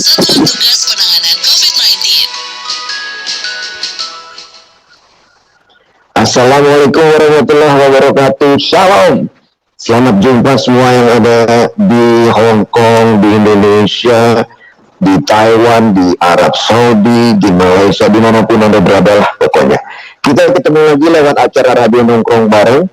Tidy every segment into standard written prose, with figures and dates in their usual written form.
Satuan Tugas Penanganan COVID-19. Assalamualaikum warahmatullahi wabarakatuh. Shalom. Selamat jumpa semua yang ada di Hong Kong, di Indonesia, di Taiwan, di Arab Saudi, di Malaysia, dimanapun Anda berada lah pokoknya. Kita ketemu lagi lewat acara Radio Nongkrong Bareng.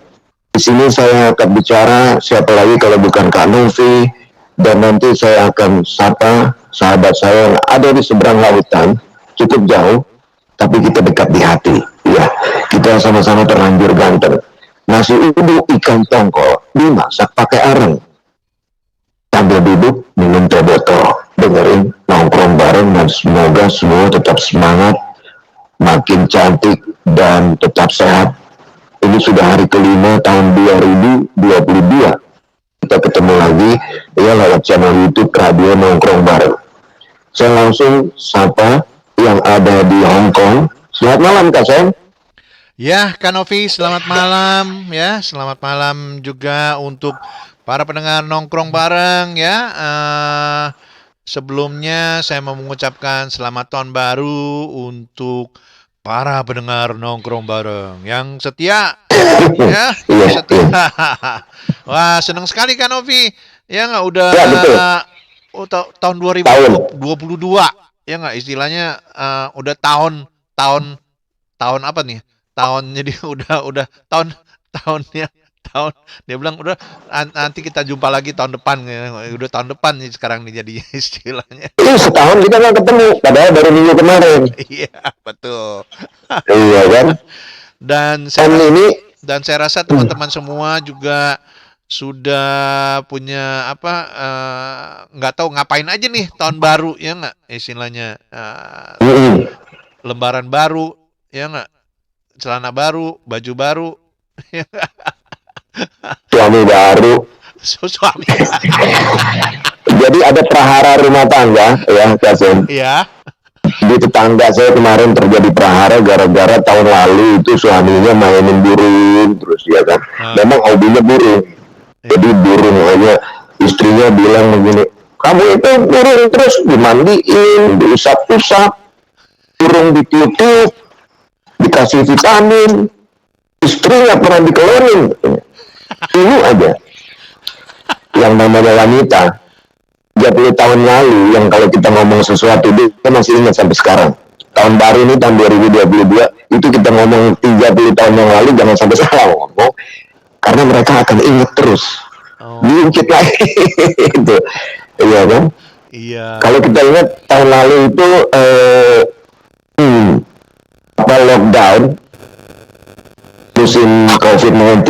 Di sini saya akan bicara, siapa lagi kalau bukan Kak Novi, dan nanti saya akan sapa sahabat saya yang ada di seberang lautan, cukup jauh, tapi kita dekat di hati. Ya, kita sama-sama terlanjur ganteng. Nasi uduk ikan tongkol dimasak pakai areng. Sambil duduk minum teh botol, dengerin Nongkrong Bareng, dan semoga semua tetap semangat, makin cantik dan tetap sehat. Ini sudah hari kelima tahun 2022. Kita ketemu lagi ya lewat channel YouTube Radio Nongkrong Bareng. Saya langsung sapa yang ada di Hong Kong. Selamat malam Kak Sen. Ya, Kak Novi, selamat malam ya. Selamat malam juga untuk para pendengar Nongkrong Bareng ya. Sebelumnya saya mau mengucapkan selamat tahun baru untuk para pendengar Nongkrong Bareng yang setia ya, setia. Wah, senang sekali Kak Novi. Ya nggak udah tahun 2022 ya nggak, istilahnya udah tahun apa nih? Tahun, jadi udah tahunnya tahun, dia bilang udah nanti kita jumpa lagi tahun depan ya. Udah tahun depan nih sekarang nih jadi istilahnya. Setahun kita nggak ketemu, padahal baru minggu kemarin. Iya, betul. Iya kan? Dan saya rasa teman-teman semua juga sudah punya nggak tahu ngapain aja nih tahun baru ya nggak, istilahnya lembaran baru ya nggak, celana baru, baju baru, suami baru. Suami. Jadi ada prahara rumah tangga ya Kasim. Iya. Di tetangga saya kemarin terjadi prahara gara-gara tahun lalu itu suaminya mainin burung terus ya kan. Memang hobinya burung. Jadi burung aja, istrinya bilang begini, kamu itu burung terus dimandiin, diusap-usap, burung ditiup-tiup, dikasih vitamin, istri nggak pernah dikeluarin. Ini aja yang namanya wanita 30 tahun lalu, yang kalau kita ngomong sesuatu dia masih ingat sampai sekarang. Tahun baru ini tahun 2022 itu kita ngomong 30 tahun yang lalu, jangan sampai salah ngomong, karena mereka akan ingat terus. Diungkit lagi itu, iya kan? Iya. Kalau kita ingat tahun lalu itu lockdown musim COVID-19,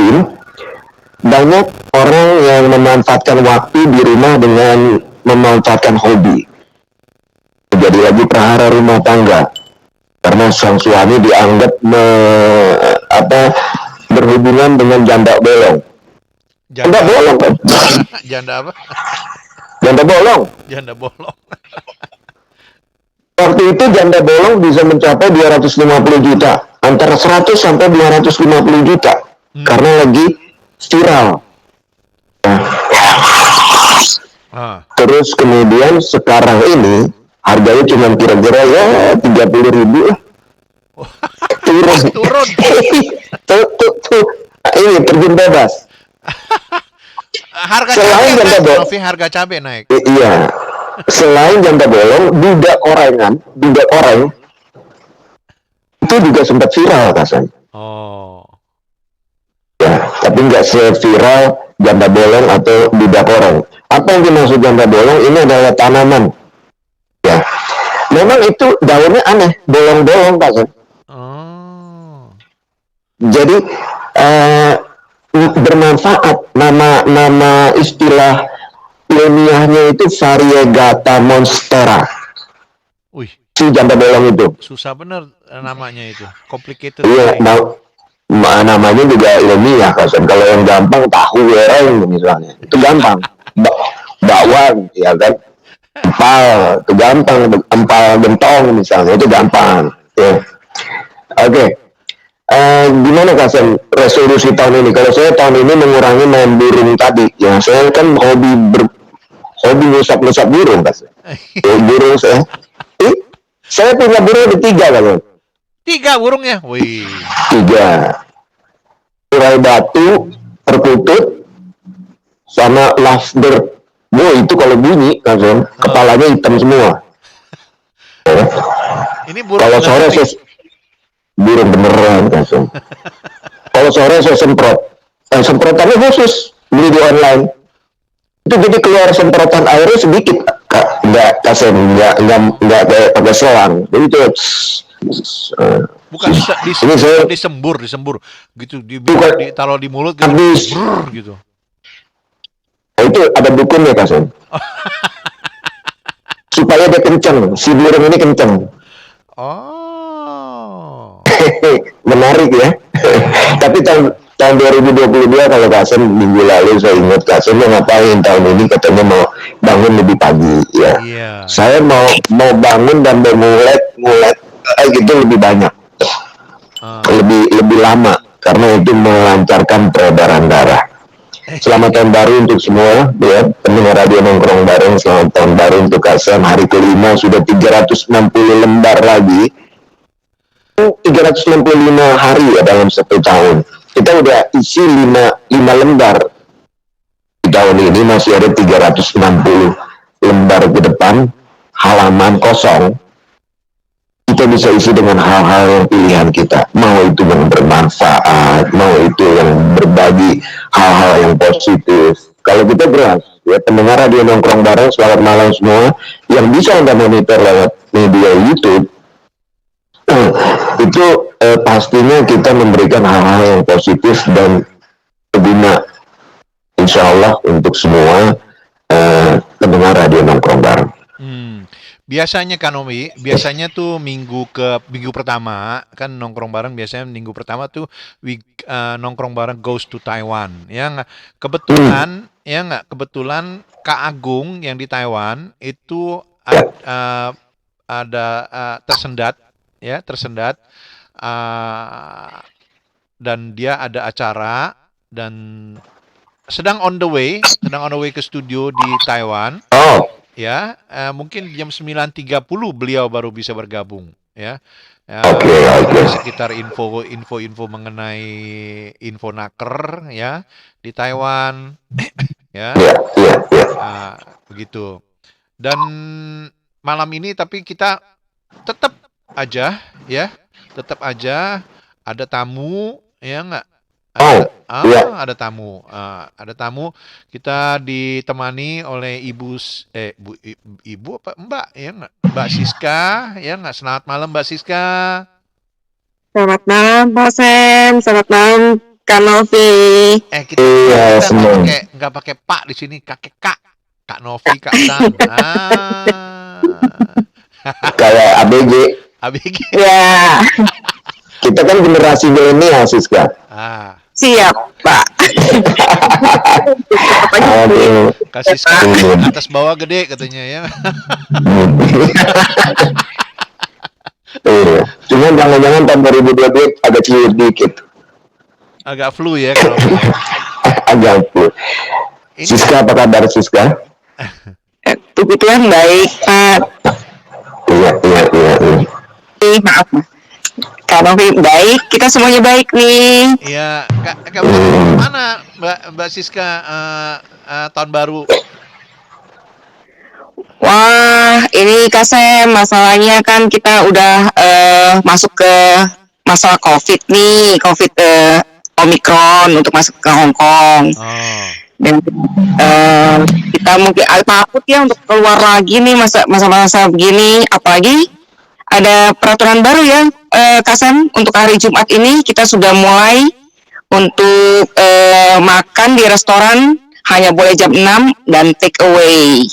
banyak orang yang memanfaatkan waktu di rumah dengan memanfaatkan hobi. Jadi lagi prahara rumah tangga karena sang suami dianggap berhubungan dengan janda bolong. Janda bolong kan? Janda apa? Janda bolong. Janda bolong. Waktu itu janda bolong bisa mencapai 250 juta. Antara 100 sampai 250 juta. Karena lagi viral. Terus kemudian sekarang ini harganya cuma kira-kira ya 30.000 lah. Turun. tuh. Ini terjun bebas. Harga Selain cabai janda naik, bolong, Novi, harga cabai naik. iya. Selain janda bolong, duda oreng itu juga sempat viral Kasan. Oh. Ya, tapi nggak seviral janda bolong atau duda oreng. Apa yang dimaksud janda bolong? Ini adalah tanaman. Ya, memang itu daunnya aneh, bolong-bolong Kasan. Oh. Jadi bermanfaat. Nama istilah ilmiahnya itu Variegata monstera. Wih, Si janda bolong itu. susah bener namanya itu. Complicated. Iya, namanya juga ilmiah Kasan. Kalau yang gampang tahu goreng misalnya, itu gampang. Bakwan, ya kan. Empal, itu gampang. Empal gentong misalnya, itu gampang. Ya. Oke. Gimana Kasan resolusi tahun ini? Kalau saya tahun ini mengurangi main burung tadi. Ya, saya kan hobi ngusap burung Kasan. Burung saya punya burung ada 3 Kasan. 3 burungnya. Wih. 3. Tirai batu, perkutut, sama lovebird. Itu kalau bunyi Kasan, kepalanya hitam semua. Ini burung Kalau sore beneran saya burung beneran Kasan. Kalau sore saya semprotannya khusus beli di online. Itu jadi keluar semprotan airnya sedikit, nggak Kasan, nggak kayak pakai selang. Jadi itu bukan disembur gitu, ditaruh di mulut gitu, brrr, gitu. Nah, itu ada dukunnya Kasan. Supaya dia kencang, si burung ini kencang. Oh. Menarik ya. Tapi tahun 2022 kalau Kasan minggu lalu saya ingat Kasan mau ngapain tahun ini, katanya mau bangun lebih pagi ya. Yeah. Saya mau bangun dan mulai gitu lebih banyak. Lebih lama karena itu melancarkan peredaran darah. Selamat tahun baru untuk semua ya, pendengar radio nongkrong bareng. Selamat tahun baru untuk Kasan. Hari kelima sudah 360 lembar lagi. 365 hari ya dalam 1 tahun. Kita udah isi 5 lembar. Di tahun ini masih ada 360 lembar ke depan, halaman kosong. Kita bisa isi dengan hal-hal yang pilihan kita. Mau itu yang bermanfaat, mau itu yang berbagi hal-hal yang positif. Kalau kita beras, ya pendengar radio nongkrong bareng, selamat malam semua. Yang bisa Anda monitor lewat media YouTube, itu pastinya kita memberikan hal-hal yang positif dan berguna, insya Allah untuk semua pendengar radio nongkrong bareng. Biasanya kan Omi, biasanya tuh minggu pertama kan nongkrong bareng, biasanya minggu pertama tuh nongkrong bareng goes to Taiwan. Ya nggak? Kebetulan Kak Agung yang di Taiwan itu ada tersendat dan dia ada acara dan sedang on the way ke studio di Taiwan. Ya, mungkin jam 9.30 beliau baru bisa bergabung, ya. Sekitar info mengenai info naker, ya, di Taiwan, ya. Begitu. Dan malam ini tapi kita tetap aja ada tamu, ya nggak? Ada tamu. Kita ditemani oleh ibu apa Mbak, ya nggak? Mbak Siska, ya nggak? Selamat malam Mbak Siska. Selamat malam Pak Sam, selamat malam Kak Novi. Kita nggak pakai Pak di sini, kakek Kak Novi, Kak Sam. Kayak ABG. Ya. Kita kan generasi milenial Siska. Siap, Pak. Aduh. Kasih atas bawah gede katanya ya. Iya. Cuman jangan-jangan tahun 2022 agak ciut dikit. Agak flu ya kalau ya. Agak flu. Ini Siska, apa kabar Siska? Puji Tuhan baik, Pak. Iya. Maaf, Mas. Kak Novi baik, kita semuanya baik nih. ya kamu mana Mbak Siska tahun baru? Wah, ini Kak Sam, masalahnya kan kita udah masuk ke masalah COVID nih, COVID Omicron untuk masuk ke Hong Kong. Oh. Dan kita mungkin takut ya untuk keluar lagi nih masa-masa begini, apalagi ada peraturan baru ya, Kak Sam, untuk hari Jumat ini kita sudah mulai untuk makan di restoran hanya boleh jam 6 dan take away.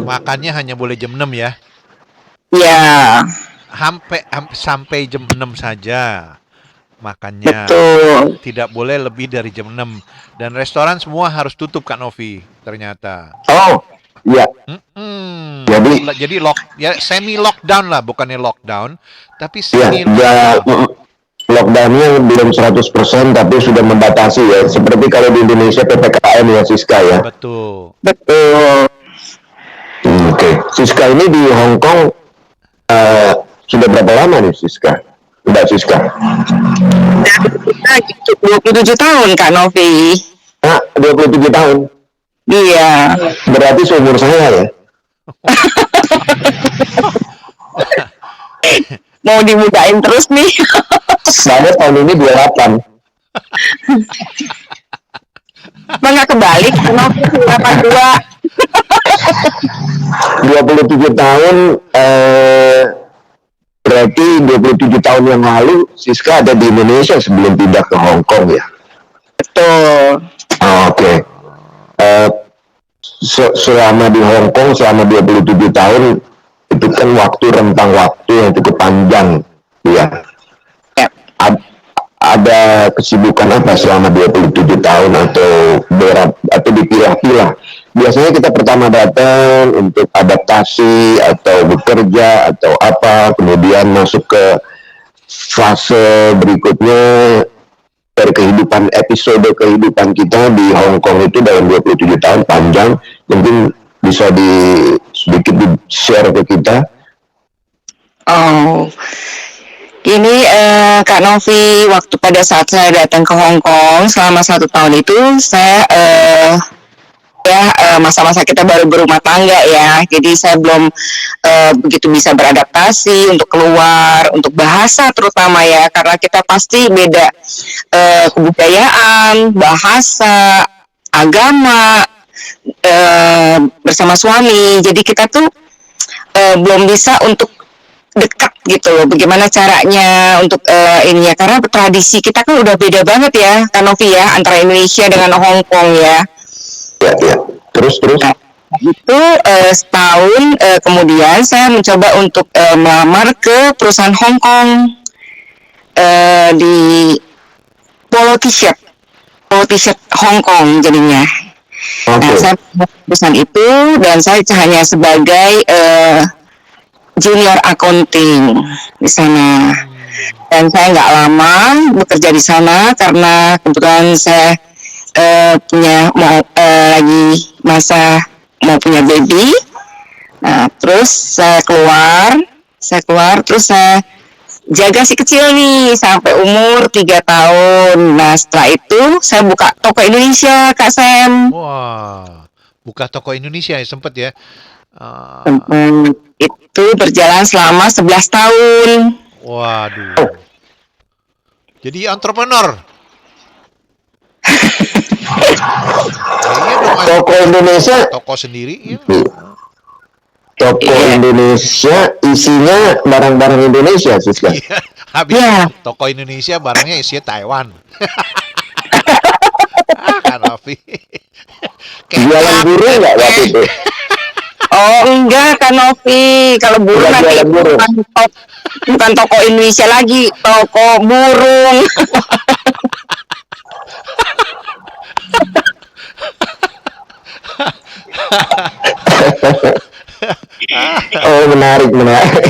Makannya hanya boleh jam 6 ya. Ya, Sampai jam 6 saja makannya. betul. Tidak boleh lebih dari jam 6 dan restoran semua harus tutup Kak Novi ternyata. Oh, iya. Jadi semi lockdown lah, bukannya lockdown, tapi Iya, semi lockdown-nya belum 100% tapi sudah membatasi ya. Seperti kalau di Indonesia PPKM ya Siska ya. Betul. Oke. Siska ini di Hong Kong sudah berapa lama nih Siska? Mbak Siska? Kita 27 tahun Kak Novi. 27 tahun. Iya. Berarti seumur saya ya. Mau dimudain terus nih. Saya tahun ini 28. Emang nggak kebalik, Kak Novi 82. 27 tahun berarti 27 tahun yang lalu Siska ada di Indonesia sebelum pindah ke Hong Kong ya. Betul. Oke. Selama di Hong Kong selama 27 tahun itu kan rentang waktu yang cukup panjang ya. Ada kesibukan apa selama 27 tahun atau dipilah-pilah? Biasanya kita pertama datang untuk adaptasi atau bekerja atau apa, kemudian masuk ke fase berikutnya dari episode kehidupan kita di Hong Kong itu dalam 27 tahun panjang. Mungkin bisa sedikit di-share ke kita. Oh, ini Kak Novi, waktu pada saat saya datang ke Hong Kong selama 1 tahun itu saya masa-masa kita baru berumah tangga ya, jadi saya belum begitu bisa beradaptasi untuk keluar, untuk bahasa terutama ya, karena kita pasti beda kebudayaan, bahasa, agama bersama suami, jadi kita tuh belum bisa untuk dekat gitu loh, bagaimana caranya untuk ini ya, karena tradisi kita kan udah beda banget ya Kak Novi ya, antara Indonesia dengan Hong Kong ya. Ya. Terus. Nah, itu setahun kemudian saya mencoba untuk melamar ke perusahaan Hong Kong di Polo T-shirt Hong Kong jadinya. Okay. Nah, saya perusahaan itu dan saya hanya sebagai junior accounting di sana. Dan saya nggak lama bekerja di sana karena kebetulan saya lagi masa mau punya baby. Nah, terus saya keluar terus saya jaga si kecil nih sampai umur 3 tahun. Nah, setelah itu saya buka toko Indonesia, Kak Sam. Wah, buka toko Indonesia ya sempet ya. Itu berjalan selama 11 tahun. Waduh. Jadi entrepreneur. Iya dong, Toko Indonesia. toko sendiri ya. Toko Indonesia isinya barang-barang Indonesia Siska. Iya, habis toko Indonesia barangnya isinya Taiwan. Jualan burung nggak waktu itu? Oh enggak Kak Novi, kalau burung Enggak nanti jualan burung. bukan toko Indonesia lagi, toko burung. Oh, menarik, menarik.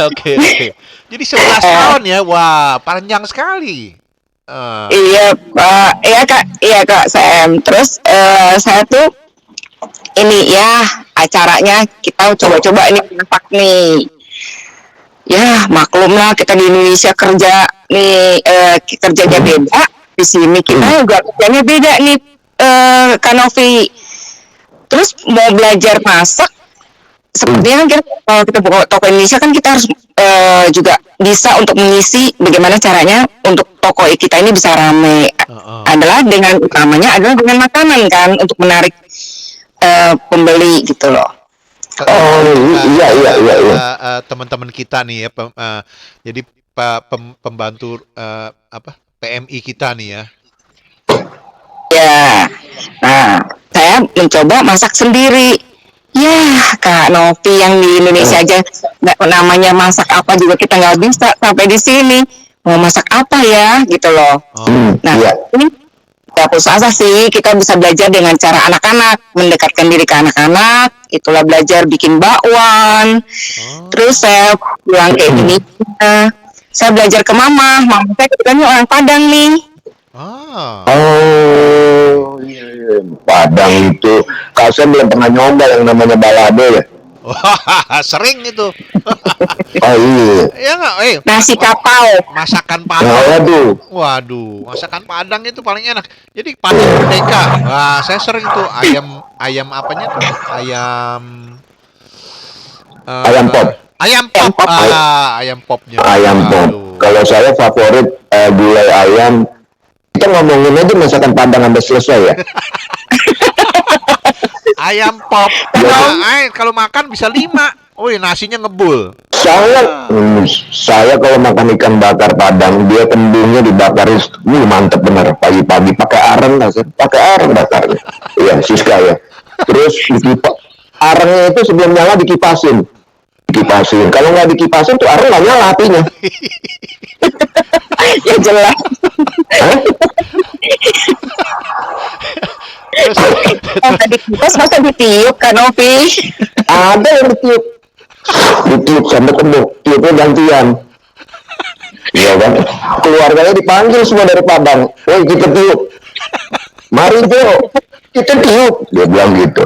Oke, oke. Jadi 11 tahun ya. Wah, panjang sekali. Eh, Iya Pak, iya Kak Sam. Terus saya tuh ini ya acaranya kita coba-coba ini masak nih. Ya maklum lah kita di Indonesia kerja nih kerjanya beda. Di sini kita juga kerjanya beda nih Kak Novi. Terus mau belajar masak sepertinya kan kita, kalau kita buka toko Indonesia kan kita harus juga bisa untuk mengisi bagaimana caranya untuk toko kita ini bisa rame adalah dengan utamanya adalah dengan makanan kan untuk menarik pembeli gitu loh. Oh, iya. Teman-teman kita nih ya, jadi pembantu PMI kita nih ya. Ya, nah saya mencoba masak sendiri. Ya, Kak Novi yang di Indonesia aja nggak namanya masak apa juga kita nggak bisa sampai di sini mau masak apa ya gitu loh. Nah, Iya. ini nggak usah sih kita bisa belajar dengan cara anak-anak mendekatkan diri ke anak-anak. Itulah belajar bikin bakwan. Terus saya pulang ke Indonesia, saya belajar ke mama saya kebetulan orang Padang nih. Oh, iya. Padang itu, kalau saya belum pernah nyoba yang namanya balado ya. Wah, sering itu. Oh iya. Ya nggak, Nasi kapau. masakan Nah, Padang. waduh. Waduh, masakan Padang itu paling enak. Jadi Padang Merdeka. Wah, saya sering tuh ayam apanya tuh? Ayam pop. Ayam pop. Ayam popnya. Ayam pop. Waduh. Kalau saya favorit gulai ayam. Kita ngomongin aja masakan Padang sampai selesai ya. Ayam pop. Kalau makan bisa 5. Wih, nasinya ngebul. Saya kalau makan ikan bakar Padang, dia kembungnya dibakar, mantep bener. Pagi-pagi pakai aren, pakai aren bakarnya. Iya, Siska ya. Terus arennya itu sebelum nyala dikipasin. Kalau nggak dikipasin tuh aren nggak nyala apinya. Ya jelas. Terus masa ditiup Kak Novi? Ada yang ditiup sampai kembung, tiupnya gantian. Iya kan? Keluarganya dipanggil semua dari Padang. Woi, kita tiup. Mari Jo, kita tiup. Dia bilang gitu.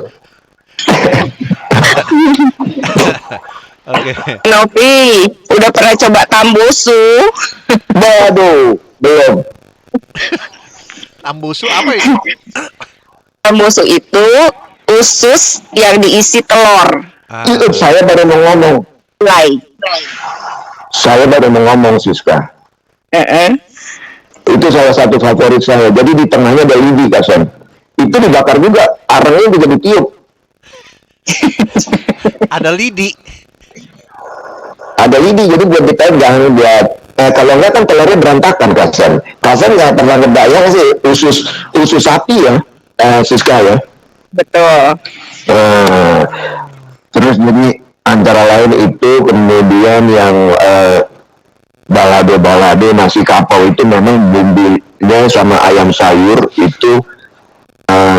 Oke. Novi, udah pernah coba tambusu? Waduh, belum. Tambusu apa itu? Tambusu itu usus yang diisi telur. Itu saya baru mau ngomong. Saya baru mau ngomong, Siska. Itu salah satu favorit saya. Jadi di tengahnya ada lidi, Kasan. Itu dibakar juga, arangnya juga ditiup. Ada lidi. Ada lidi, jadi buat dipegang, buat kalau enggak kan telurnya berantakan, Kasan nggak pernah ngebayang sih usus sapi ya, Siska ya. Betul. Terus jadi antara lain itu kemudian yang balado nasi kapau itu memang bumbunya sama ayam sayur itu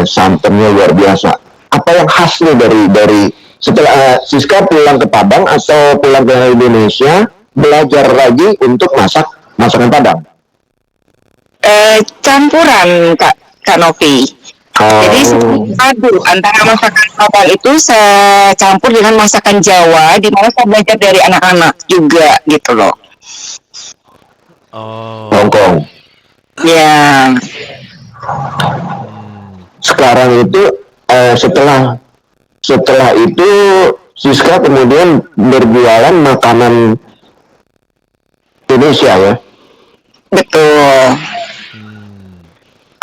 santannya luar biasa. Apa yang khas nih dari setelah Siska pulang ke Padang atau pulang ke Indonesia belajar lagi untuk masakan Padang? Campuran Kak Novi. Jadi padu antara masakan Padang itu saya campur dengan masakan Jawa, di mana saya belajar dari anak-anak juga gitu loh. Hongkong. Ya. Sekarang itu setelah itu Siska kemudian berjualan makanan Indonesia ya. Betul.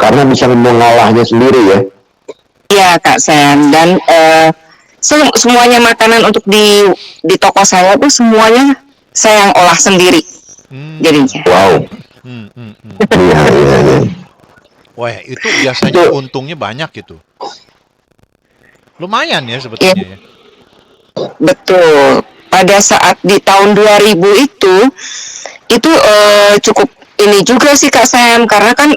Karena bisa mengolahnya sendiri ya. Iya Kak Sam, dan semuanya makanan untuk di toko saya tuh semuanya saya yang olah sendiri. Jadinya. Wow. Iya. Wah, itu biasanya Itu- untungnya banyak gitu. Lumayan ya sebetulnya ya. Betul. Pada saat di tahun 2000 itu cukup ini juga sih Kak Sam, karena kan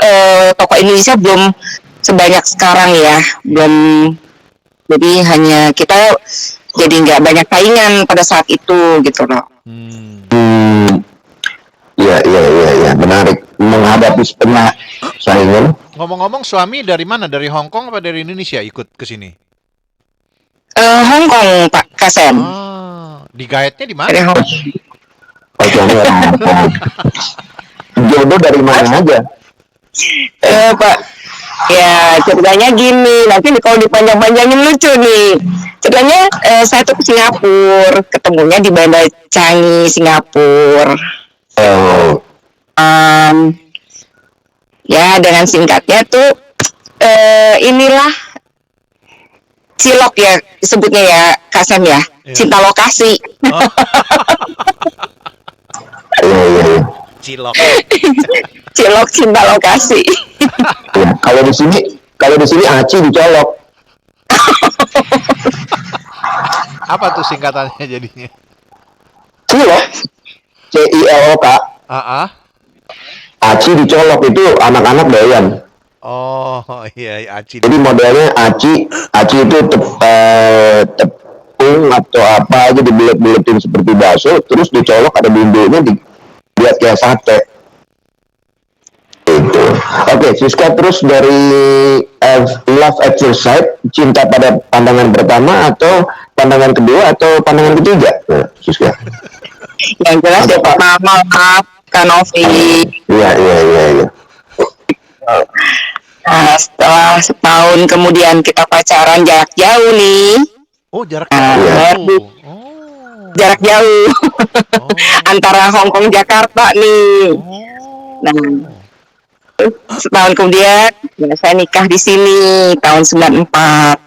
toko Indonesia belum sebanyak sekarang ya, belum, jadi hanya kita jadi nggak banyak saingan pada saat itu gitu loh. Iya, menarik. Menghadapi setengah saingan. Ngomong-ngomong, suami dari mana? Dari Hong Kong apa dari Indonesia ikut ke sini? Hong Kong Pak Kasem. Digayetnya di Dari mana? Hong Kong. Oh, suami orang Hong Kong. Jodoh dari mana aja? Pak, ya ceritanya gini, nanti kalau dipanjang-panjangin lucu nih. Ceritanya saya tuh ke Singapura, ketemunya di Bandar Changi, Singapura. Oh, Ya dengan singkatnya tuh inilah cilok ya disebutnya ya Kasem ya, Iya. cinta lokasi. iya. Cilok. Cilok cinta lokasi. Ya, kalau di sini aci dicolok. Apa tuh singkatannya jadinya? Cilok. CILOK. Aci dicolok itu anak-anak doyan. Oh iya, aci. Jadi modelnya aci itu tepung atau apa aja dibulet-buletin seperti bakso, terus dicolok ada bumbunya dibuat kayak sate. Itu. Oke, Siska, terus dari love at first sight, cinta pada pandangan pertama atau pandangan kedua atau pandangan ketiga? Nah, Siska. Yang jelas ya Pak maaf Kanovi. Iya. Nah, setelah setahun kemudian kita pacaran jarak jauh nih. Oh, jarak Nah, jauh. jarak jauh antara Hong Kong Jakarta nih. Nah, setahun kemudian ya, saya nikah di sini tahun 94.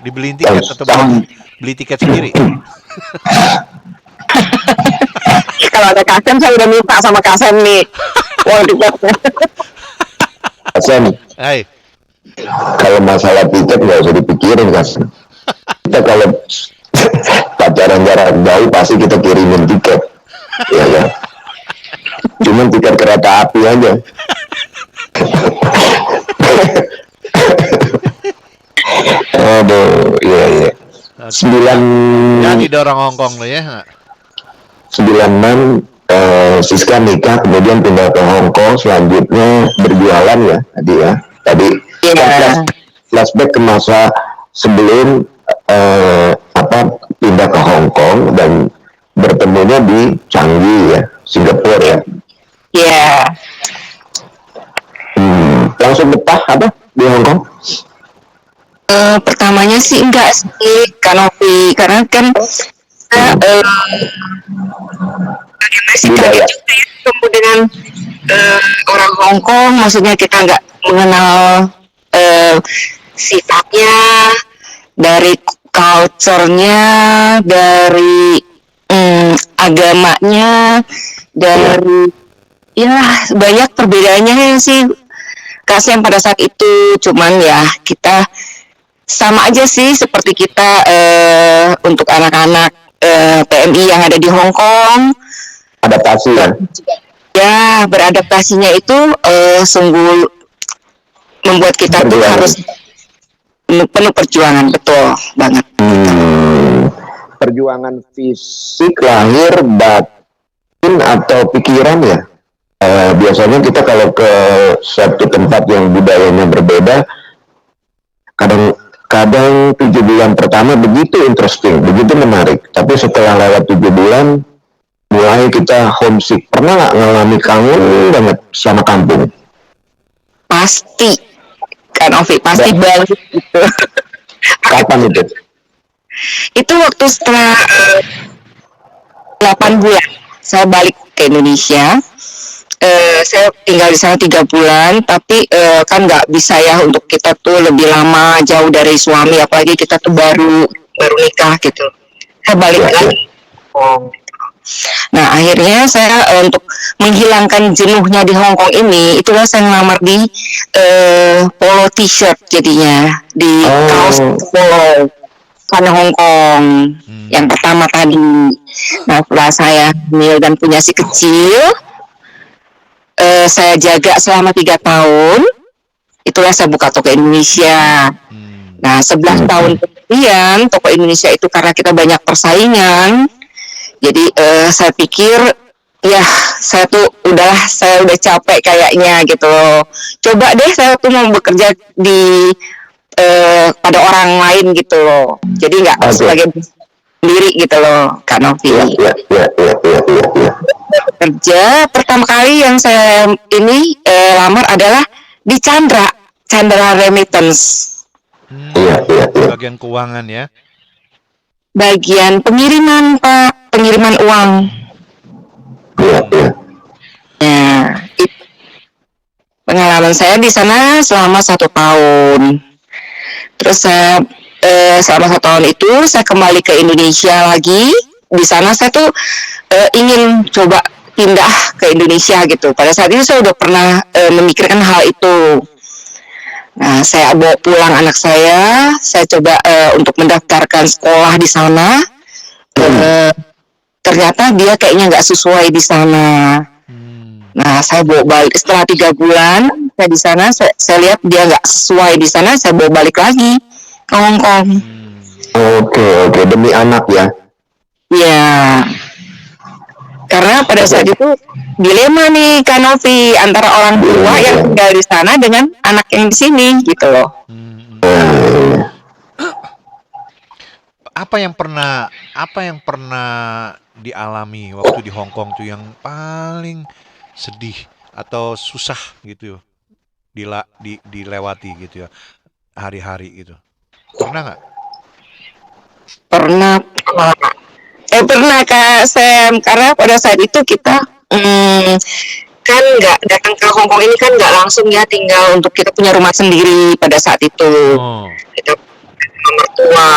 Dibeliin tiket atau beli tiket sendiri? Kalau ada Kasem saya udah minta sama Kasem nih. Waduh. Sen, Hai. kalau masalah tiket nggak usah dipikirin, Kas. Kita kalau pacaran jarak jauh pasti kita kirimin tiket, ya kan? Cuman tiket kereta api aja. Aduh, iya. 9 Jadi dorong Hongkong lo ya. 96 Siska nikah, kemudian pindah ke Hong Kong, selanjutnya berjualan ya tadi ya. Tadi flashback ke masa sebelum pindah ke Hong Kong dan bertemunya di Changi ya, Singapura ya. Iya. Langsung betah apa di Hong Kong? Pertamanya sih enggak sih Kanovi, karena kan bagaimana sih kaget juga ya ketemu dengan orang Hong Kong, maksudnya kita nggak mengenal sifatnya, dari culture-nya, dari agamanya, dari ya banyak perbedaannya sih Kasem pada saat itu. Cuman ya kita sama aja sih seperti kita untuk anak-anak PMI yang ada di Hong Kong. Adaptasi ya. Ya, beradaptasinya itu sungguh membuat kita tuh harus penuh perjuangan, betul banget. Perjuangan fisik, lahir, batin atau pikiran ya. Biasanya kita kalau ke suatu tempat yang budayanya berbeda, kadang 7 bulan pertama begitu interesting, begitu menarik. Tapi setelah lewat 7 bulan, mulai kita homesick. Pernah nggak ngalami kangen banget sama kampung? Pasti, kan Ovi, pasti banget gitu. Kapan itu? Itu waktu setelah 8 bulan, saya balik ke Indonesia. Saya tinggal di sana 3 bulan, tapi kan nggak bisa ya untuk kita tuh lebih lama jauh dari suami, apalagi kita tuh baru nikah gitu. Saya balik lagi. Nah, akhirnya saya untuk menghilangkan jenuhnya di Hong Kong ini, itulah saya ngelamar di polo t-shirt jadinya, di kaos Oh, polo karena Hong Kong yang Hmm. pertama tadi. Nah, setelah saya hamil dan punya si kecil, saya jaga selama 3 tahun. Itulah saya buka toko Indonesia. Hmm. Nah, 11 tahun kemudian toko Indonesia itu karena kita banyak persaingan, jadi saya pikir ya saya tuh saya udah capek kayaknya gitu loh. Coba deh saya tuh mau bekerja di pada orang lain gitu loh. Jadi nggak oke. sebagai sendiri gitu loh, Kak Novi. Ya, ya, ya, ya, ya, ya, ya. Kerja pertama kali yang saya ini lamar adalah di Chandra Remittance, Iya, iya, iya. Bagian keuangan ya. bagian pengiriman Pak, pengiriman uang. Iya, iya. Nah, pengalaman saya di sana selama 1 tahun. Terus saya selama 1 tahun itu saya kembali ke Indonesia lagi. Di sana saya tuh ingin coba pindah ke Indonesia gitu. Pada saat itu saya udah pernah memikirkan hal itu. Nah, saya bawa pulang anak saya coba untuk mendaftarkan sekolah di sana. Ternyata dia kayaknya nggak sesuai di sana. Hmm. Nah, saya bawa balik setelah 3 bulan saya di sana. Saya lihat dia nggak sesuai di sana. Saya bawa balik lagi ke Hong Kong. Hmm. Oke, oke. Demi anak ya. Ya, karena pada saat itu dilema nih Kak Novi antara orang tua yang tinggal di sana dengan anak yang di sini gitu loh. Hmm. Eh, Apa yang pernah dialami waktu di Hong Kong tuh yang paling sedih atau susah gitu dilewati gitu ya hari-hari gitu. Pernah nggak? Pernah pernah Kak Sam, karena pada saat itu kita kan nggak datang ke Hong Kong ini kan nggak langsung ya tinggal untuk kita punya rumah sendiri pada saat itu. Oh. Kita sama mertua.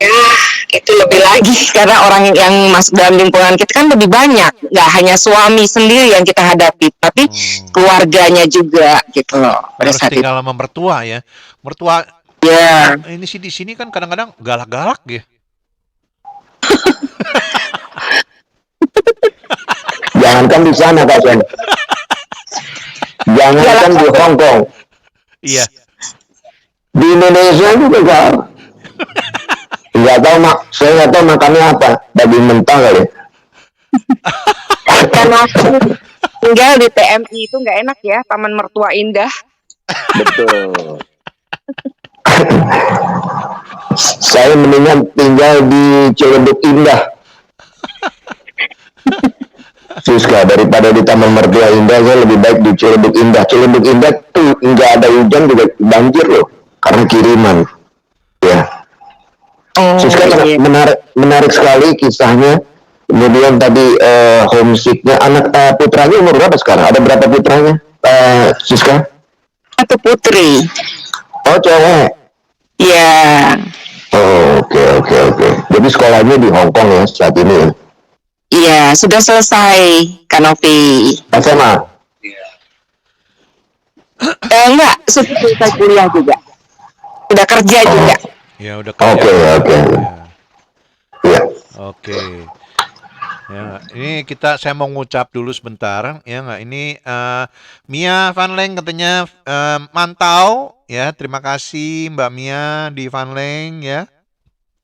Ya, itu lebih lagi karena orang yang masuk dalam lingkungan kita kan lebih banyak, nggak hanya suami sendiri yang kita hadapi, tapi keluarganya juga gitu loh pada Harus saat itu. tinggal sama mertua ya. Mertua Ya, ini sih di sini kan kadang-kadang galak-galak ya. Jangankan di sana, Kak Sen. Jangankan di Hong Kong. Iya. Di Indonesia juga gak. Nggak tahu saya nggak tahu makannya apa. Daging mentah kali. karena tinggal di TMI itu nggak enak ya, Taman Mertua Indah. Betul. Saya mendingan tinggal di Ciledug Indah. Siska, daripada di Taman Mertua Indah, saya lebih baik di Ciledug Indah. Ciledug Indah tuh nggak ada hujan juga banjir loh, karena kiriman. Ya. Oh, Siska iya. menarik sekali kisahnya. Kemudian tadi homesicknya anak putranya umur berapa sekarang? Ada berapa putranya, Siska? Satu putri. Oh, cewek. Ya, Oh, oke. Jadi sekolahnya di Hong Kong ya saat ini ya? iya sudah selesai, Kanopi. SMA? Enggak, sudah selesai kuliah juga. Udah kerja juga. Ya udah kerja. Oke. Ya. Ya. Oke. Ya, ini saya mau ngucap dulu sebentar ya nggak. Ini Mia Van Leng katanya mantau ya. Terima kasih Mbak Mia di Van Leng ya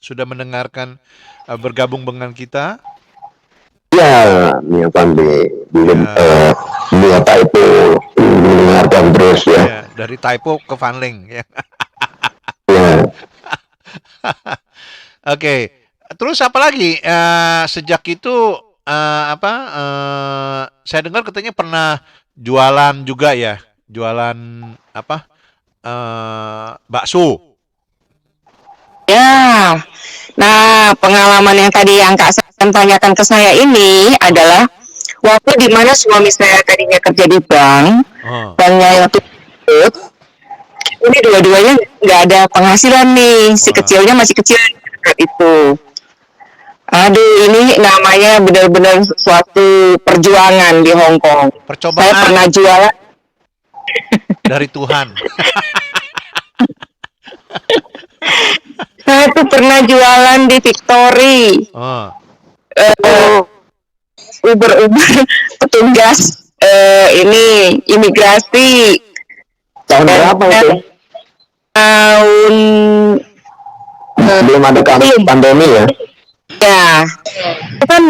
sudah mendengarkan bergabung dengan kita. Ya, Mia Pandi, Mia Taipo mendengarkan terus ya. Ya, dari Taipo ke Van Leng ya. Ya. Oke. Terus apa lagi? Sejak itu saya dengar katanya pernah jualan juga ya, jualan apa? Bakso. Ya. Nah, pengalaman yang tadi yang Kak Sam tanyakan ke saya ini adalah waktu di mana suami saya tadinya kerja di bank, Oh. banknya yang tutup. Ini dua-duanya nggak ada penghasilan nih, si Wah. kecilnya masih kecil saat itu. Aduh, ini namanya benar-benar suatu perjuangan di Hong Kong. Saya Percobaan pernah jualan, dari Tuhan. saya tuh pernah jualan di Victory. Oh, Eh, Uber-Uber petugas ini imigrasi Tahun berapa itu? tahun Belum ada pandemi ya? ya itu kan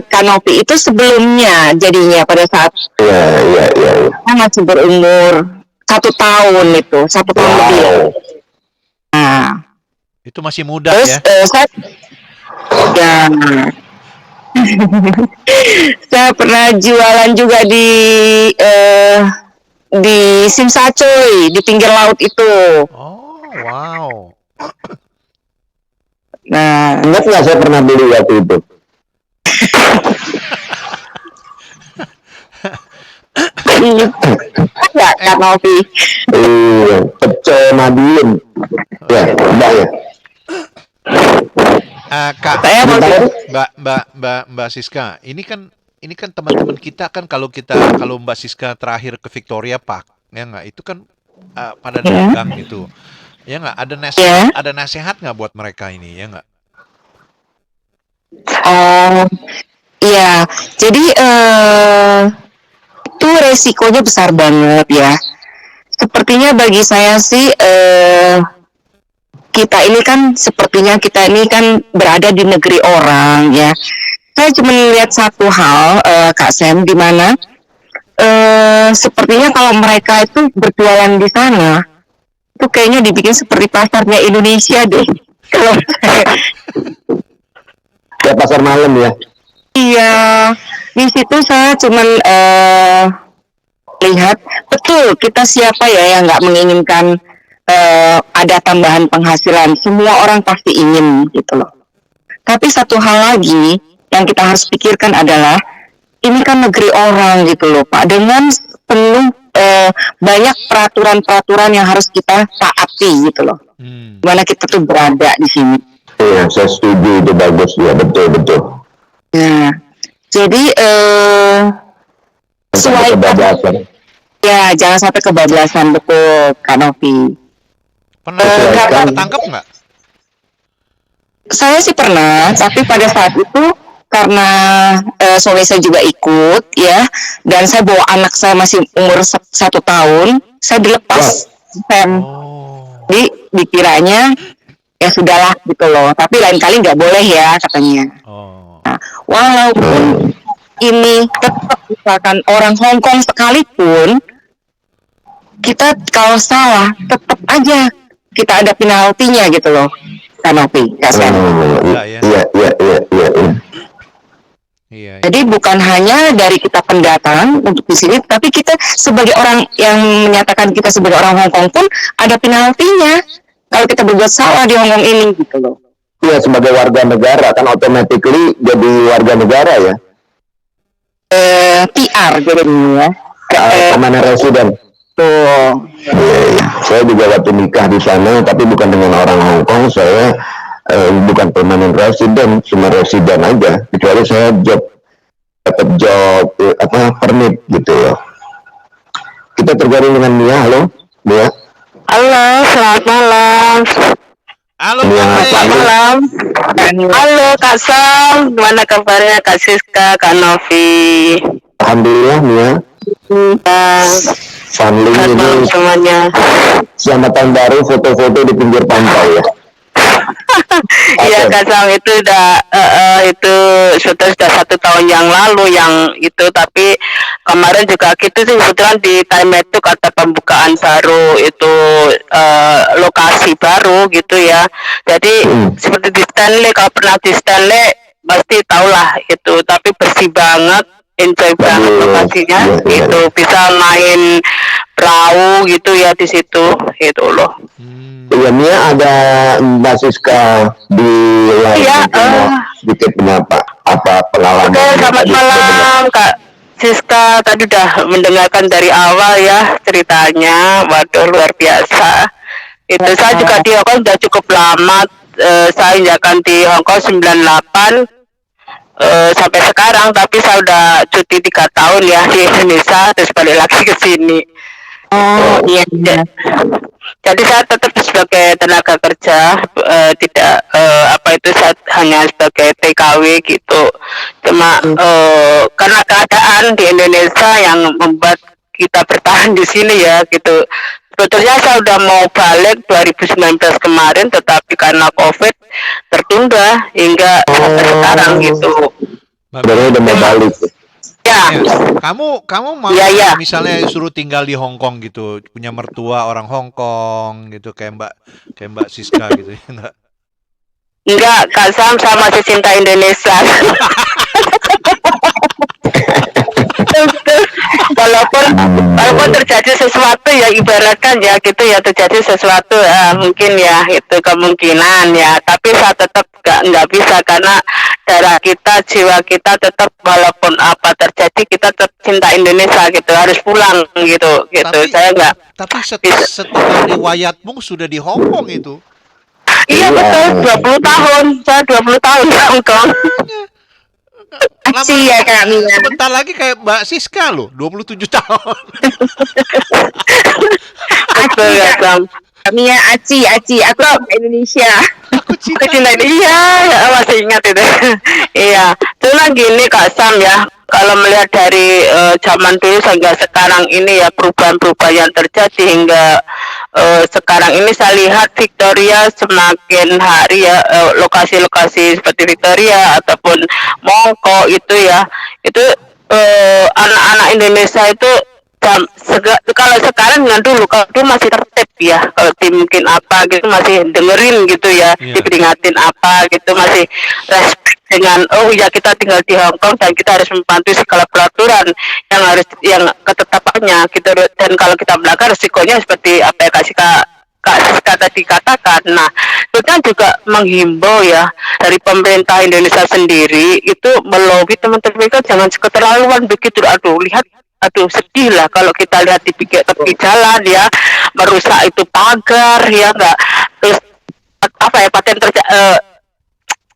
Kanopi itu sebelumnya jadinya pada saat Iya, iya, iya. saya masih berumur 1 tahun itu 1 tahun lebih. Wow. Nah, itu masih muda terus ya. saya ya, saya pernah jualan juga di Simsacoy di pinggir laut itu. Oh, wow. Nah, Ingat nggak saya pernah beli waktu itu? ya Kanopi. Iya, pecel Madiun. Ya, enggak ya. Kak, Saya mau Mbak Siska, ini kan teman-teman kita kan kalau Mbak Siska terakhir ke Victoria Park, ya nggak? Itu kan pada Ya. dagang gitu, ya nggak? Ya. Ada nasihat nggak buat mereka ini, ya nggak? Oh, iya. Jadi itu resikonya besar banget ya. Sepertinya bagi saya sih kita ini kan berada di negeri orang ya. Saya cuma lihat satu hal Kak Sam di mana sepertinya kalau mereka itu berjualan di sana itu kayaknya dibikin seperti pasarnya Indonesia deh. Kalau Ya pasar malam ya. iya, di situ saya cuman lihat betul kita siapa ya yang nggak menginginkan ada tambahan penghasilan. Semua orang pasti ingin gitu loh. Tapi satu hal lagi yang kita harus pikirkan adalah ini kan negeri orang gitu loh Pak, dengan penuh banyak peraturan-peraturan yang harus kita taati gitu loh. Dimana kita tuh berada di sini. Iya, saya setuju itu bagus ya, betul. Nah, jadi Sampai kebablasan. ya jangan sampai kebablasan betul Kak Novi. Pernah Silakan. ketangkep nggak? Saya sih pernah, tapi pada saat itu karena suami saya juga ikut ya, dan saya bawa anak saya masih umur 1 tahun, saya dilepas. Oh, Dikiranya ya sudahlah gitu loh, tapi lain kali nggak boleh ya katanya. oh, Nah, walaupun ini tetap misalkan orang Hong Kong sekalipun, kita kalau salah tetap aja kita ada penaltinya gitu loh, Kanopi, Kak Sam. enggak ya? Iya. Iya. Jadi bukan hanya dari kita pendatang untuk di sini, tapi kita sebagai orang yang menyatakan kita sebagai orang Hong Kong pun ada penaltinya kalau kita berbuat salah di Hong Kong ini gitu loh. Iya, sebagai warga negara kan automatically jadi warga negara ya. PR jadinya ya. Permanent resident. Tuh. Iya. Saya juga waktu nikah di sana, tapi bukan dengan orang Hong Kong. Saya bukan permanent resident, cuma resident aja. Kecuali saya dapat job permit gitu ya. Kita tergabung dengan Mia. Halo, Mia. Halo, selamat malam. Halo, Iya, Kak Selamat Mei. malam. Halo Kak Sam, gimana kabarnya Kak Siska, Kak Novi? Alhamdulillah Mia. Family Selamat malam ini semuanya. selamat tahun baru, foto-foto di pinggir pantai ya. Iya Oke. Kak Sam, itu itu sudah 1 tahun yang lalu yang itu, tapi kemarin juga gitu sih kebetulan di Time itu ada pembukaan baru itu lokasi baru gitu ya. Jadi seperti di Stanley, kalau pernah di Stanley pasti tahulah itu, tapi bersih banget, enjoy banget lokasinya. Iya. Itu bisa main perahu gitu ya di situ itu loh. Iya, Mia ada Mbak Siska di line. Iya, Mungkin mau sedikit apa pengalaman. Oke, selamat tadi malam Kak Siska. Tadi udah mendengarkan dari awal ya ceritanya. Waduh, luar biasa. Itu saya juga di Hong Kong udah cukup lama. saya injakan di Hong Kong 98 sampai sekarang, tapi saya udah cuti 3 tahun ya di Indonesia, terus balik lagi ke sini. Oh iya. Jadi saya tetap sebagai tenaga kerja, tidak saya hanya sebagai TKW gitu. Cuma karena keadaan di Indonesia yang membuat kita bertahan di sini ya gitu. Sebetulnya saya udah mau balik 2019 kemarin, tetapi karena COVID tertunda hingga sampai sekarang gitu. Baru udah mau balik. Ya. Kamu mau Ya. misalnya suruh tinggal di Hong Kong gitu, punya mertua orang Hong Kong gitu, kayak Mbak Siska gitu ya enggak? Enggak, Kak Sam, saya masih cinta Indonesia. walaupun terjadi sesuatu ya, ibaratkan ya gitu ya, terjadi sesuatu mungkin ya itu kemungkinan ya, tapi saya tetap nggak bisa karena darah kita, jiwa kita tetap walaupun apa terjadi kita tetap cinta Indonesia gitu, harus pulang gitu. Saya nggak. Tapi setelah riwayatmu sudah di Hong Kong itu. Iya betul, 20 tahun. Saya 20 tahun di Hong Kong. Aci ya Kak Mia. Sebentar lagi kayak Mbak Siska loh, 27 tahun. Betul ya, Sam. Kak Mia Aci. Aku Indonesia. Aku cinta. Iya, masih ingat itu. Iya, cuma gini Kak Sam ya, kalau melihat dari zaman dulu hingga sekarang ini ya, perubahan-perubahan yang terjadi hingga sekarang ini saya lihat Victoria semakin hari ya, lokasi-lokasi seperti Victoria ataupun Mongko itu ya, itu anak-anak Indonesia itu kalau sekarang dengan dulu, kalau dulu masih tertib ya, kalau mungkin apa gitu masih dengerin gitu ya, diperingatin apa gitu masih respect dengan kita tinggal di Hong Kong dan kita harus mematuhi segala peraturan yang ketetapannya gitu, dan kalau kita melanggar resikonya seperti apa ya Kak Siska tadi katakan. Nah, itu kan juga menghimbau ya dari pemerintah Indonesia sendiri itu melobi teman-teman kita jangan keterlaluan begitu. Aduh sedih lah kalau kita lihat di tepi jalan ya, merusak itu pagar ya, enggak, terus paten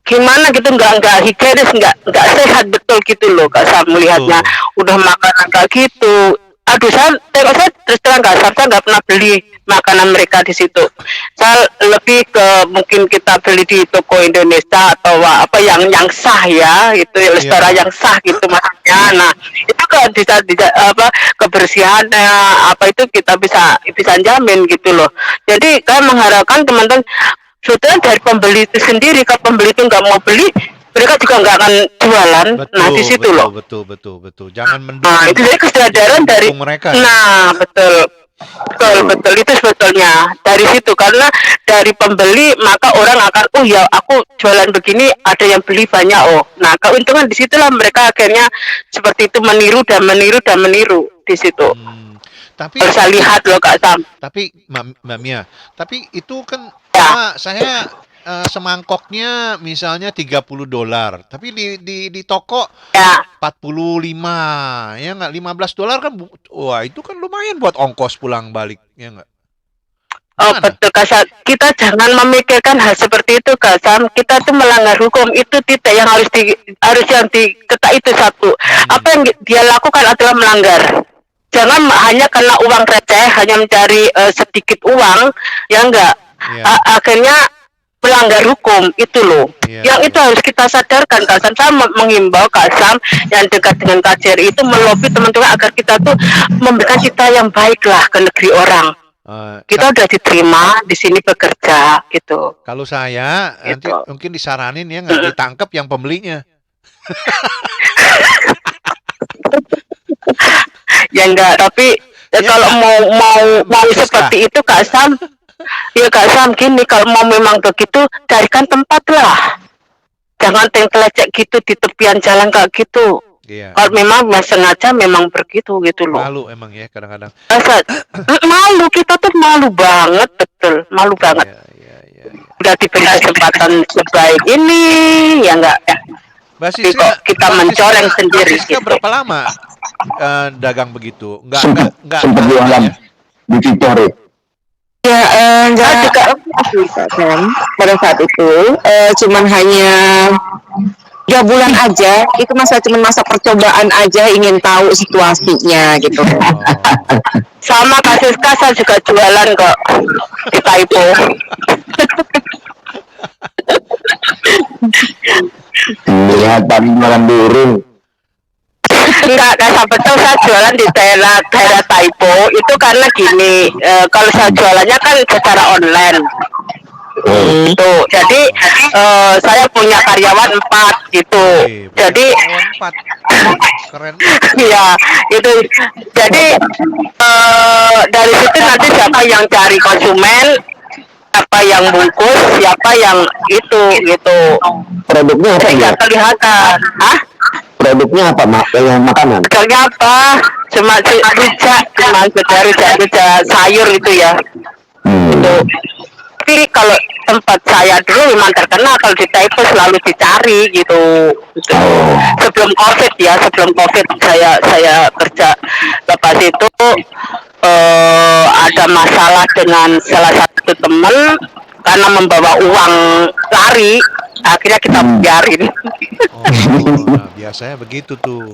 gimana gitu, enggak higienis, enggak sehat betul gitu loh Kak Sam melihatnya. Udah makanan kayak gitu. Aduh, saya terus terang Kak Sam, saya nggak pernah beli makanan mereka di situ. Saya lebih ke mungkin kita beli di toko Indonesia atau apa yang sah ya, itu restoran yang sah gitu maksudnya. Nah, itu kan bisa kebersihannya apa itu kita bisa jamin gitu loh. Jadi kan mengharapkan teman-teman sebetulnya dari pembeli itu sendiri, kalau pembeli itu nggak mau beli, mereka juga nggak akan jualan. Nah di situ loh. Betul. Jangan mendukung. Nah itu jadi kesadaran dari mereka. Nah betul itu sebetulnya dari situ, karena dari pembeli maka orang akan aku jualan begini ada yang beli banyak. Nah keuntungan di situlah mereka akhirnya seperti itu meniru di situ. Tapi bisa lihat loh Kak Sam. Tapi Mbak Mia, tapi itu kan saya semangkoknya misalnya $30, tapi di toko 45, ya nggak, $15 kan, wah itu kan lumayan buat ongkos pulang balik, ya nggak? Betul Kak Sam. Kita jangan memikirkan hal seperti itu Kak Sam. Kita tuh melanggar hukum, itu titik yang harus yang diketak itu satu. Apa yang dia lakukan adalah melanggar. Jangan hanya karena uang receh, hanya mencari sedikit uang, ya enggak. Akhirnya melanggar hukum itu loh. Yang itu harus kita sadarkan Kak Sam. Saya menghimbau Kak Sam yang dekat dengan KJRI itu melobi teman-teman agar kita tuh memberikan cita yang baik lah ke negeri orang. Kita udah diterima di sini bekerja gitu. Kalau saya nanti mungkin disaranin ya nggak ditangkap yang pembelinya. Ya enggak, tapi kalau mau seperti itu Kak Sam, ya Kak Sam gini, kalau mau memang begitu carikan tempat lah, jangan telecek gitu di tepian jalan kayak gitu. Kalau memang sengaja memang begitu gitu loh. Malu emang ya kadang-kadang. Malu, kita tuh malu banget, betul, malu banget. Udah diberi kesempatan sebaik ini, ya enggak ya. Kok kita mencoreng sendiri gitu. Berapa lama dagang begitu? Enggak sempat jualan di Victoria. Ya nggak juga kan pada saat itu cuman hanya 3 bulan aja, itu cuman masa percobaan aja, ingin tahu situasinya gitu. Sama Kak Siska, saya juga jualan kok di Taipo. Lihat tadi makan burung. Enggak, Kak betul, saya jualan di daerah Taipo. Itu karena gini, kalau saya jualannya kan secara online. Tuh, jadi saya punya karyawan 4 gitu. Jadi Empat. Keren. ya itu. Jadi dari situ nanti siapa yang cari konsumen, siapa yang bungkus, siapa yang itu gitu. Produknya apa Jadi ya? nggak kelihatan. Hah? Produknya apa, Mak? Yang makanan? Kerja apa? Cuma rujak sayur itu ya. Itu. Tapi kalau tempat saya dulu memang terkenal, kalau di Taipo selalu dicari gitu. Sebelum COVID ya, sebelum COVID saya kerja. Lepas itu ada masalah dengan salah satu teman karena membawa uang lari, akhirnya kita biarin. Nah, biasanya begitu tuh.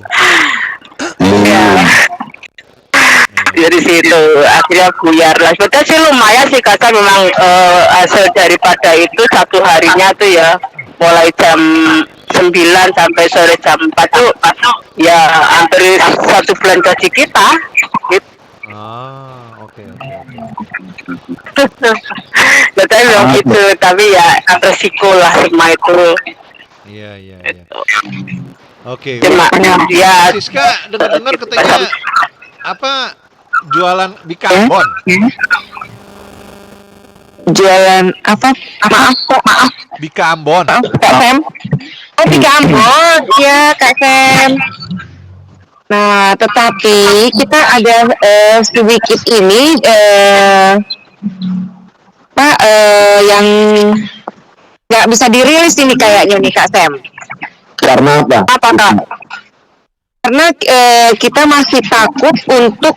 Ya. Dari situ akhirnya buyar lah. Sebetulnya sih lumayan sih, kata memang hasil daripada itu satu harinya tuh ya, mulai jam 9 sampai sore jam 4 tuh ya hampir 1 bulan gaji kita gitu. Oke. Tapi memang gitu, tapi ya resiko lah semua itu. Iya. Oke. Cuma ya Siska dengar katanya apa, jualan bikarbon. Jualan apa? Maaf. Bikarbon. Kak Sam. Oh, di Ambon, ya Kak Sam. Nah, tetapi kita ada sedikit ini yang nggak bisa dirilis ini kayaknya nih Kak Sam. Karena apa? Apa Kak? Karena kita masih takut untuk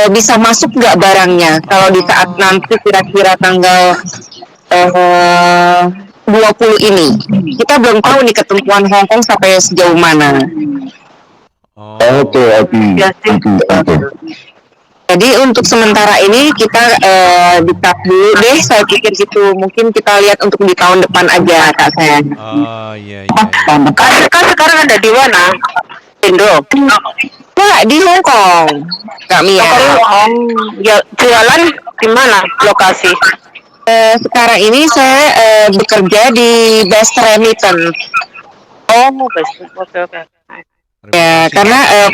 bisa masuk nggak barangnya kalau di saat nanti kira-kira tanggal 20 ini. Kita belum tahu nih ketentuan Hong Kong sampai sejauh mana. Oke. Jadi untuk sementara ini kita di-cut dulu deh, saya pikir gitu. Mungkin kita lihat untuk di tahun depan aja Kak saya. Iya. Kak sekarang ada di mana? Indo. Enggak, di Hong Kong. Kami ya. Ya, jualan di mana lokasi? Sekarang ini saya bekerja di Best Remittance. Oke. Ya, karena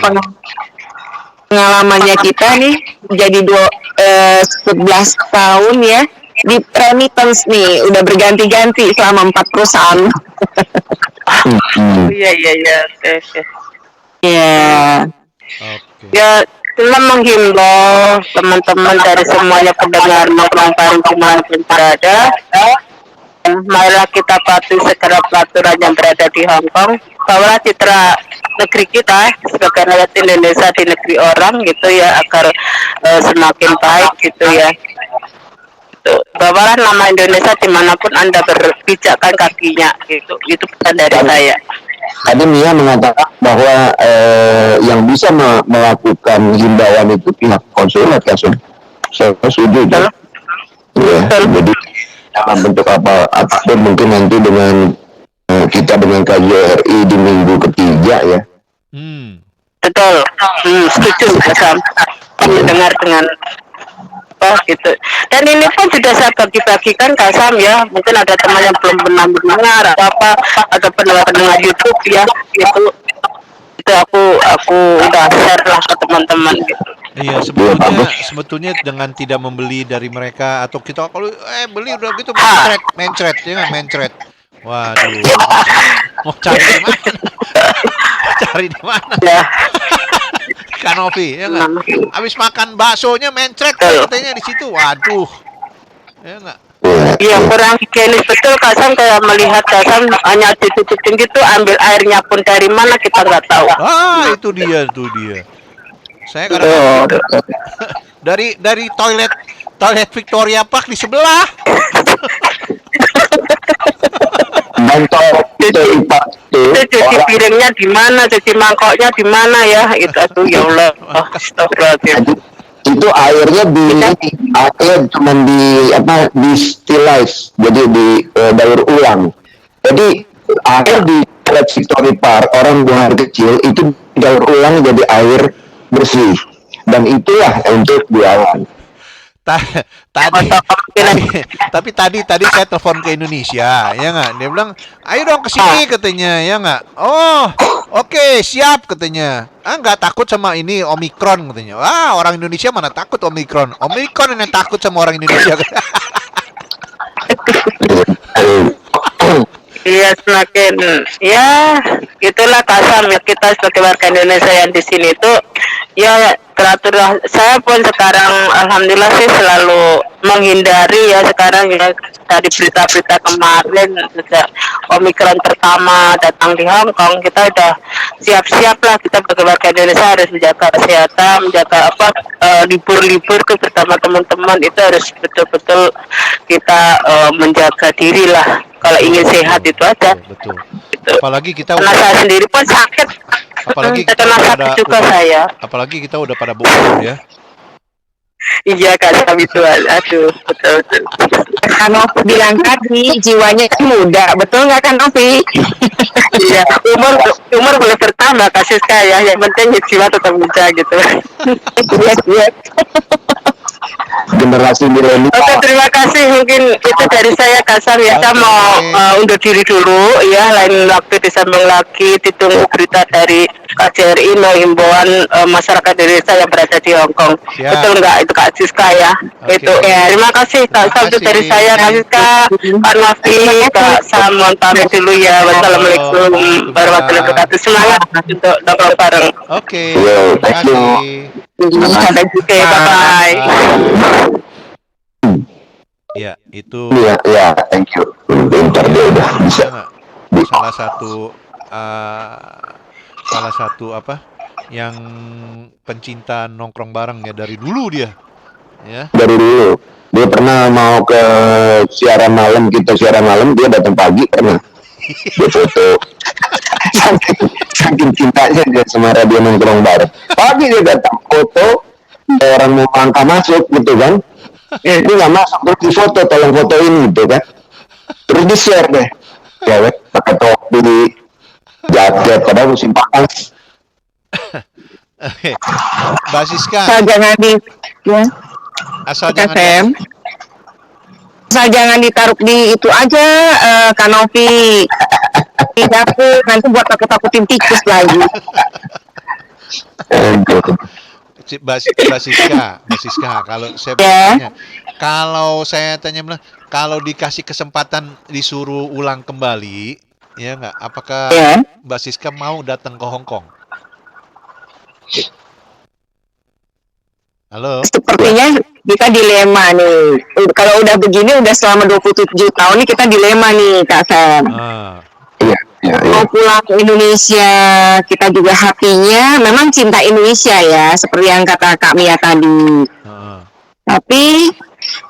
pengalamannya kita nih jadi 11 tahun ya di remittance nih, udah berganti-ganti selama 4 perusahaan. Iya. Oke. Ya. Oke. Ya, cuma menghimbau teman-teman dari semuanya pendengar nongkrong bareng dimanapun berada, marilah kita patuhi segala peraturan yang berada di Hong Kong, bahwa citra negeri kita sebagai rakyat Indonesia di negeri orang gitu ya, agar semakin baik gitu ya. Bawalah nama Indonesia dimanapun Anda berpijakkan kakinya gitu. Itu pesan dari saya. Tadi Mia mengatakan bahwa yang bisa melakukan himbauan itu pihak konsulat ya, saya setuju. Ya, jadi dalam bentuk apapun mungkin nanti dengan kita dengan KJRI di minggu ketiga ya. Betul, setuju Kasam. Dengar dengan gitu. Dan ini pun sudah saya bagi-bagikan Kasam ya. Mungkin ada teman yang belum pernah mendengar atau apa, atau pendengar YouTube ya. Itu aku udah share lah ke teman-teman gitu. Iya, sebetulnya dengan tidak membeli dari mereka, atau kita kalau beli udah gitu mencret ya, mencret. Waduh. Mau cari di mana? Cari di mana? Ya. Kanovi, ya nggak? Habis makan baksonya mencret katanya di situ. Waduh. Ya nggak? Iya, kurang higienis betul Kasam, kayak melihat Kasam hanya ditutupin gitu, ambil airnya pun dari mana kita nggak tahu. Itu dia. Saya kadang dari Toilet Victoria Park di sebelah. Dan toilet itu Itu cuci piringnya di mana, cuci mangkoknya di mana ya? Itu ya Allah. Astagfirullahaladzim. itu airnya air cuman di sterilize, jadi daur ulang. Jadi air di toilet Victoria Park orang buang air kecil itu daur ulang jadi air bersih, dan itulah untuk buangan. Tapi tadi saya telepon ke Indonesia, ya nggak? Dia bilang, ayo dong ke sini katanya, ya nggak? Oh, oke, siap katanya. Nggak takut sama ini Omikron katanya. Orang Indonesia mana takut Omikron? Omikron yang takut sama orang Indonesia. Iya, semakin ya itulah kasar ya, kita sebagai warga Indonesia yang di sini tuh ya teratur. Saya pun sekarang alhamdulillah sih selalu menghindari ya sekarang ya, dari berita-berita kemarin sejak Omikron pertama datang di Hong Kong, kita udah siap-siap lah, kita sebagai warga Indonesia harus menjaga kesehatan, menjaga libur-libur tuh bersama teman-teman itu harus betul-betul kita menjaga diri lah kalau ingin sehat, itu aja. Betul. Gitu. Apalagi kita Karena saya sendiri pun sakit. apalagi kita Kena udah sakit pada juga saya. apalagi kita udah pada bukber ya. Iya Kak Sam itu, aduh betul. Kan Novi bilang tadi jiwanya kan muda, betul nggak kan Novi? Iya, umur boleh bertambah kasus saya, yang penting jiwa tetap muda gitu. Iya. Generasi milenial. Oke, terima kasih. Mungkin itu dari saya Kak Sam ya. Saya mau undur diri dulu ya. Lain waktu disambung lagi, ditunggu berita dari KJRI mau himbauan masyarakat Indonesia yang berada di Hong Kong. Siap. Betul nggak itu Kak Siska ya? Oke. Itu ya. Terima kasih Kak Sam, itu dari saya Kak Siska, Kak Nafi, Kak Sam. Mohon pamit dulu ya. Wassalamualaikum warahmatullahi wabarakatuh. Semangat untuk nongkrong bareng. Oke. Yo, Terima thank you. kasih. Sampai jumpa. Bye. Ya, itu Ya, thank you. Bentar dia udah bisa. nggak? Salah satu apa yang pencinta nongkrong bareng ya dari dulu dia. Ya. Dari dulu dia pernah mau ke siaran malam, kita siaran malam, dia datang pagi pernah. Dia foto. saking cintanya dia sama radio nongkrong bareng. Pagi dia datang foto, orang mau angka masuk gitu kan. Dia nggak masuk, terus di foto, tolong foto ini gitu kan. Terus di share deh. Ya, pakai topi, jaket, padahal musim panas. Oke. Mbak Siska, Asal jangan ya. asal Kak jangan Sam. Asal jangan ditaruh di itu aja, Kak Novi. Di dapur, nanti buat takut-takutin tikus lagi. Mbak Siska, kalau saya bertanya, kalau dikasih kesempatan disuruh ulang kembali, ya nggak? Apakah Ya. Mbak Siska mau datang ke Hong Kong? Halo? Sepertinya kita dilema nih. Kalau udah begini, udah selama 27 tahun nih kita dilema nih, Kak Sam. Iya. Mau pulang ke Indonesia, kita juga hatinya memang cinta Indonesia ya, seperti yang kata Kak Mia tadi. Tapi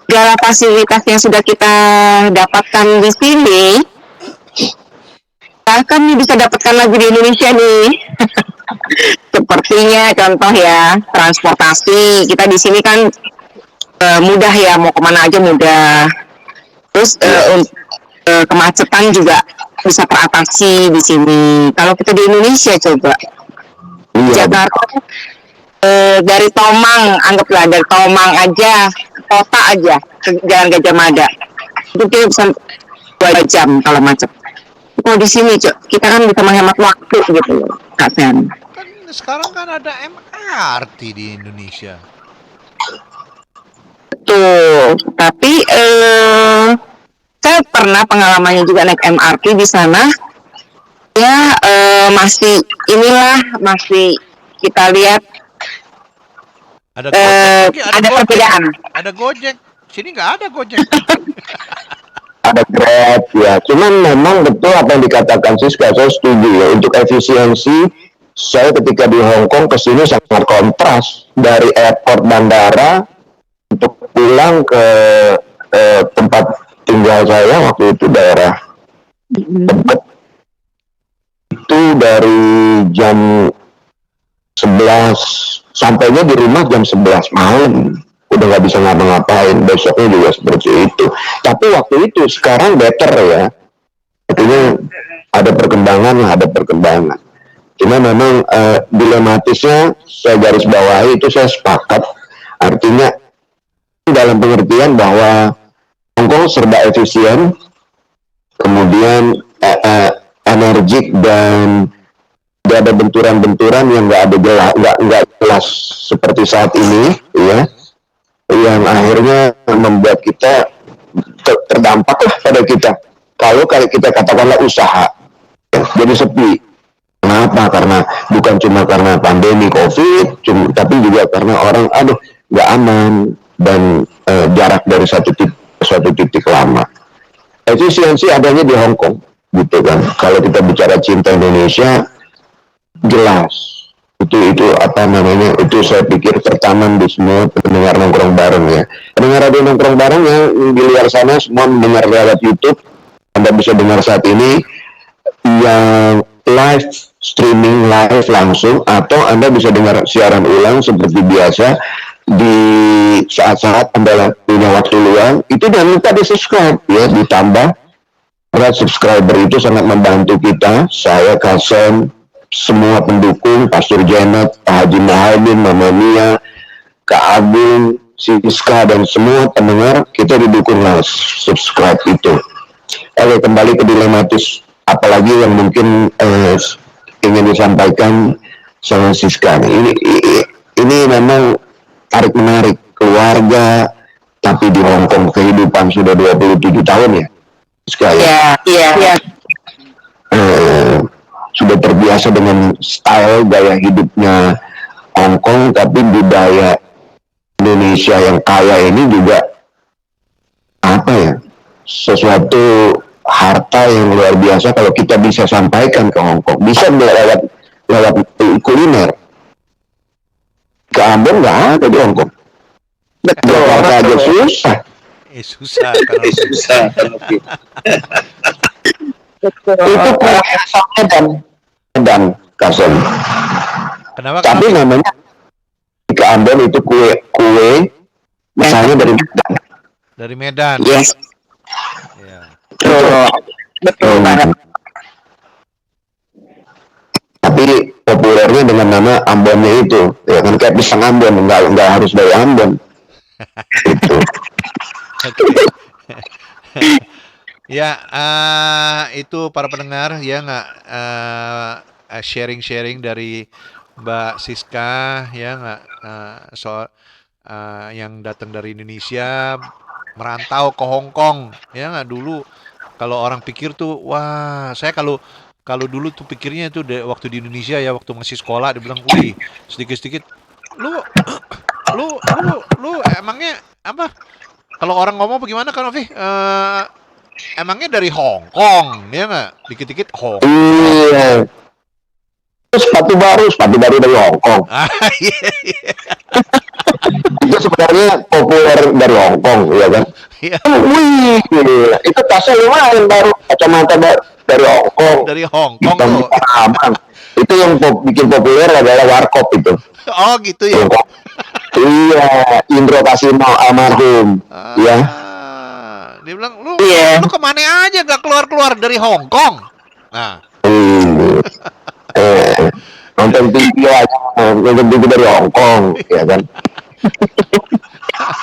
segala fasilitas yang sudah kita dapatkan di sini, kita kan bisa dapatkan lagi di Indonesia nih. Sepertinya contoh ya, transportasi kita di sini kan mudah ya, mau kemana aja mudah. Terus kemacetan juga bisa teratasi di sini. Kalau kita di Indonesia coba, Jakarta dari Tomang, anggaplah dari Tomang aja, kota aja, ke Jalan Gajah Mada, itu kita bisa 2 jam kalau macet. Kalau di sini kita kan bisa menghemat waktu gitu, Kak Sam. Kan sekarang kan ada MRT di Indonesia. Betul, tapi saya pernah pengalamannya juga naik MRT di sana. Ya masih kita lihat Ada Gojek, ada perbedaan. Ada Gojek. Sini nggak ada Gojek. Ada Grab ya, cuman memang betul apa yang dikatakan Siska, saya setuju ya, untuk efisiensi. Saya ketika di Hong Kong kesini sangat kontras, dari airport bandara untuk pulang ke tempat tinggal saya waktu itu daerah Tebet, itu dari jam 11, sampainya di rumah jam 11 malam, udah nggak bisa ngapa-ngapain, besoknya juga seperti itu. Tapi waktu itu, sekarang better ya, artinya ada perkembangan. Cuma memang dilematisnya saya garis bawahi itu, saya sepakat, artinya dalam pengertian bahwa Hongkong serba efisien, kemudian energik, dan gak ada benturan-benturan yang nggak jelas seperti saat ini, ya, yang akhirnya membuat kita terdampak lah pada kita. Kalau kita katakanlah usaha, jadi sepi. Kenapa? Karena bukan cuma karena pandemi COVID, tapi juga karena orang, nggak aman, dan jarak dari satu titik lama. Efisiensi adanya di Hong Kong, gitu kan. Kalau kita bicara cinta Indonesia, jelas itu apa namanya, itu saya pikir tertanam di semua pendengar nongkrong bareng ya. Pendengar radio nongkrong bareng yang di luar sana semua mendengar lewat YouTube, Anda bisa dengar saat ini yang live streaming, live langsung, atau Anda bisa dengar siaran ulang seperti biasa di saat-saat Anda punya waktu luang. Itu jangan lupa di subscribe ya, ditambah subscriber itu sangat membantu kita, saya, Kasen, semua pendukung, Pastor Janet, Pak Haji Muhaimin, Mama Mia, Kak Agung, Siska, dan semua pendengar, kita didukunglah subscribe itu. Oke, kembali ke dilematis, apalagi yang mungkin ingin disampaikan sama Siska. Ini memang tarik-menarik, keluarga, tapi di Hong Kong kehidupan sudah 27 tahun ya, Siska ya? Iya. Sudah terbiasa dengan style gaya hidupnya Hong Kong, tapi budaya Indonesia yang kaya ini juga apa ya, sesuatu harta yang luar biasa kalau kita bisa sampaikan ke Hong Kong, bisa lewat kuliner. Ke Ambon nggak ada di Hong Kong, Jakarta aja susah. Susah kalau Itu kue asalnya dan Kasen. Kenapa? Tapi namanya ke Ambon itu kue misalnya dari Medan. Yes. Ya. Betul banget. Tapi populernya dengan nama Ambonnya itu, ya kan, kayak pisang Ambon, nggak harus dari Ambon. Itu. Ya, itu para pendengar ya, nggak sharing-sharing dari Mbak Siska ya, nggak soal yang datang dari Indonesia merantau ke Hong Kong ya, nggak. Dulu kalau orang pikir tuh, wah, saya kalau dulu tuh pikirnya itu waktu di Indonesia ya, waktu masih sekolah, dibilang, wih, sedikit-sedikit lu emangnya apa? Kalau orang ngomong bagaimana kan, Ovi? Emangnya dari Hong Kong, ya nggak? Dikit-dikit Hong Kong. Iya. Sepatu baru dari Hong Kong. Iya. Itu sebenarnya populer dari Hong Kong, ya kan? Iya. Wih, gila. Itu tasnya lumayan baru, kacamata dari Hong Kong. Dari Hong Kong tuh. Aman. Itu yang bikin populer adalah Warkop itu. Oh gitu ya. Iya, Indro Kasino almarhum. Ya. Dia bilang, lu kemana aja gak keluar dari Hong Kong? Nah. Nonton TV aja, nonton TV dari Hong Kong, ya kan?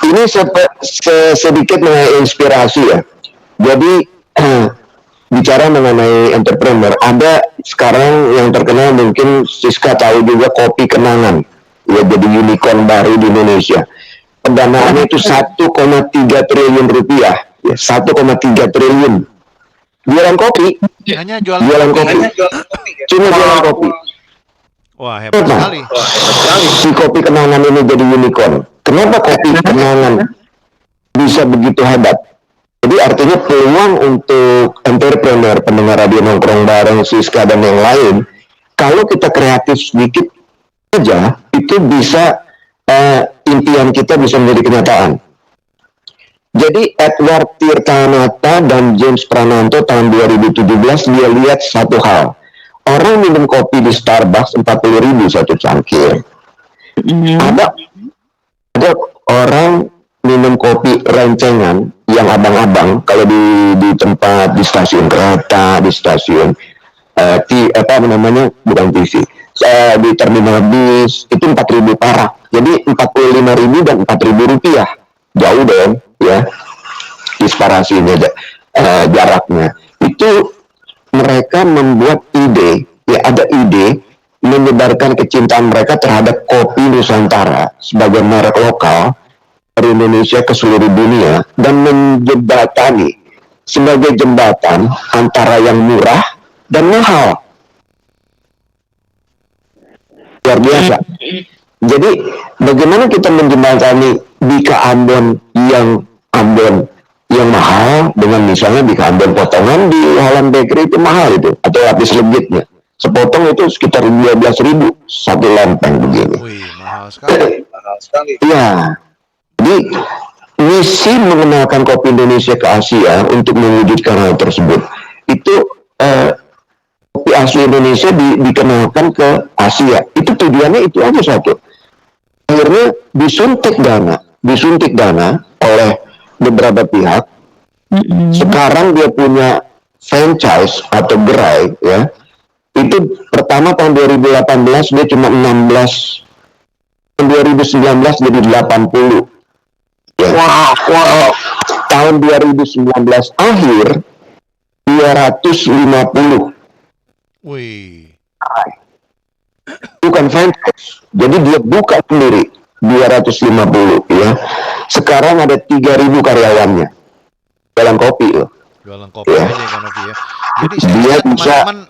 Ini sedikit menginspirasi ya. Jadi bicara mengenai entrepreneur, ada sekarang yang terkenal, mungkin Siska tahu juga, Kopi Kenangan. Ya, jadi unicorn baru di Indonesia. Pendanaannya itu 1,3 triliun rupiah. Ya, 1,3 triliun. Jualan kopi. Hanya jualan kopi. Cuma jualan kopi. Wah, hebat sekali. Si Kopi Kenangan ini jadi unicorn. Kenapa Kopi Kenangan bisa begitu hebat? Jadi artinya peluang untuk entrepreneur, pendengar radio nongkrong bareng, Siska dan yang lain, kalau kita kreatif sedikit aja, itu bisa impian kita bisa menjadi kenyataan. Jadi Edward Tirtanata dan James Prananto tahun 2017 dia lihat satu hal. Orang minum kopi di Starbucks 40.000 satu cangkir. Ada orang minum kopi rencengan yang abang-abang kalau di tempat di stasiun kereta, di stasiun bukan TV, di terminal bis itu 4.000 perak. Jadi 45.000 dan 4.000 rupiah. Jauh dong ya disparasinya jaraknya. Itu mereka membuat ide, ya ada ide menyebarkan kecintaan mereka terhadap kopi Nusantara sebagai merek lokal dari Indonesia ke seluruh dunia dan menjembatani sebagai jembatan antara yang murah dan mahal. Luar biasa. Jadi bagaimana kita menjembatani Bika Ambon yang mahal dengan misalnya Bika Ambon potongan di Holland Bakery itu mahal itu, atau lapis legitnya sepotong itu sekitar 12.000 satu lempeng begini. Wih, mahal sekali. Iya. Jadi misi mengenalkan kopi Indonesia ke Asia untuk mewujudkan hal tersebut itu kopi asli Indonesia dikenalkan ke Asia. Itu tujuannya itu aja satu. Akhirnya disuntik dana oleh beberapa pihak. Sekarang dia punya franchise atau gerai ya. Itu pertama tahun 2018 dia cuma 16, tahun 2019 jadi 80. Ya. Wow. Tahun 2019 akhir 250. Wih. Bukan franchise. Jadi dia buka sendiri 250 ya. Sekarang ada 3.000 karyawannya dalam kopi loh. Jualan kopi aja kan Novi ya. Jadi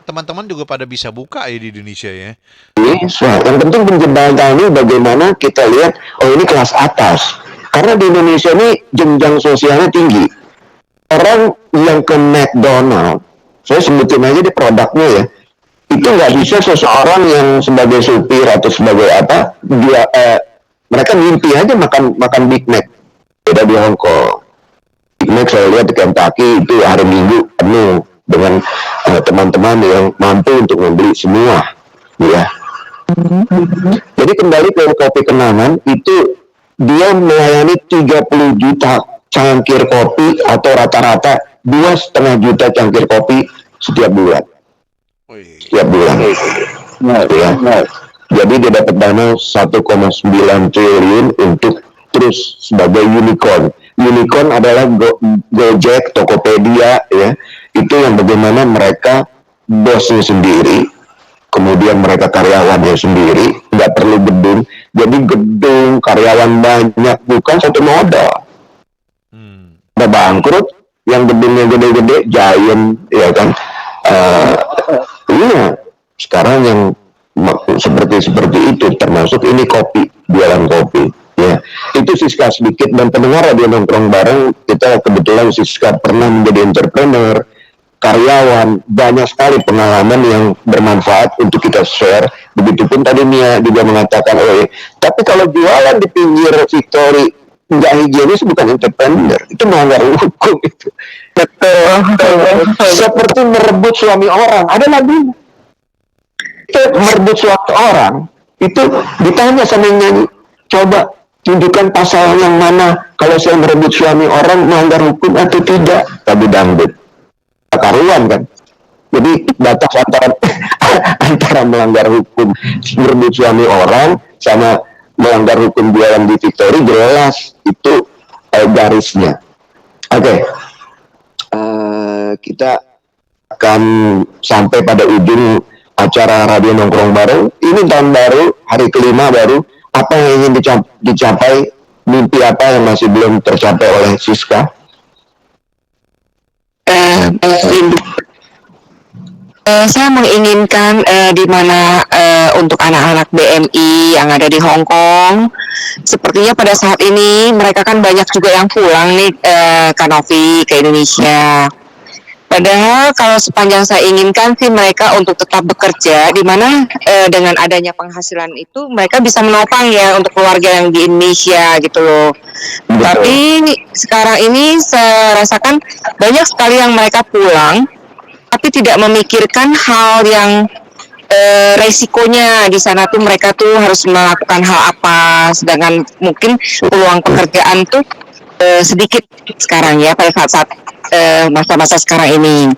teman-teman juga pada bisa buka ya di Indonesia ya. Bisa. Yang penting penjembatannya bagaimana kita lihat, oh ini kelas atas. Karena di Indonesia ini jenjang sosialnya tinggi. Orang yang ke McDonald, saya sebutin aja di produknya ya, itu nggak bisa seseorang yang sebagai supir atau sebagai apa, mereka mimpi aja makan Big Mac. Beda di Hong Kong. Big Mac saya lihat di Kentucky itu hari Minggu penuh dengan teman-teman yang mampu untuk membeli semua, ya. Jadi kembali ke kopi kenangan itu dia melayani 30 juta cangkir kopi atau rata-rata 2,5 juta cangkir kopi setiap bulan. Ya. Jadi dia dapat dana 1,9 triliun untuk terus sebagai unicorn. Unicorn adalah Gojek, Tokopedia, ya. Itu yang bagaimana mereka bosnya sendiri, kemudian mereka karyawannya sendiri, nggak perlu gedung. Jadi gedung, karyawan banyak, bukan satu modal. Udah bangkrut, yang gedungnya gede-gede, giant, ya kan. Iya, sekarang yang seperti itu, termasuk ini kopi, jualan kopi. Ya, itu Siska sedikit, dan pendengar Radio Nongkrong Bareng, kita kebetulan Siska pernah menjadi entrepreneur, karyawan, banyak sekali pengalaman yang bermanfaat untuk kita share. Begitupun tadi Nia juga mengatakan, tapi kalau jualan di pinggir Victory nggak higienis bukan entrepreneur, itu melanggar hukum itu. Betul. Seperti merebut suami orang, ada lagunya. Itu merebut suami orang, itu ditanya sama yang nyanyi, coba tunjukkan pasal yang mana kalau saya merebut suami orang melanggar hukum atau tidak. Tapi dangdut karuan kan. Jadi batas antara melanggar hukum merebut suami orang sama melanggar hukum jualan di Victory jelas itu garisnya. Oke. Kita akan sampai pada ujung acara Radio Nongkrong Bareng. Ini tahun baru, hari kelima baru. Apa yang ingin dicapai, mimpi apa yang masih belum tercapai oleh Siska? Saya menginginkan di mana untuk anak-anak BMI yang ada di Hong Kong, sepertinya pada saat ini mereka kan banyak juga yang pulang nih Kak Novi ke Indonesia. Padahal kalau sepanjang saya inginkan sih mereka untuk tetap bekerja, di mana dengan adanya penghasilan itu mereka bisa menopang ya untuk keluarga yang di Indonesia gitu loh. Betul. Tapi sekarang ini saya rasakan banyak sekali yang mereka pulang, tapi tidak memikirkan hal yang resikonya di sana tuh mereka tuh harus melakukan hal apa, sedangkan mungkin peluang pekerjaan tuh sedikit sekarang ya pada saat masa-masa sekarang ini.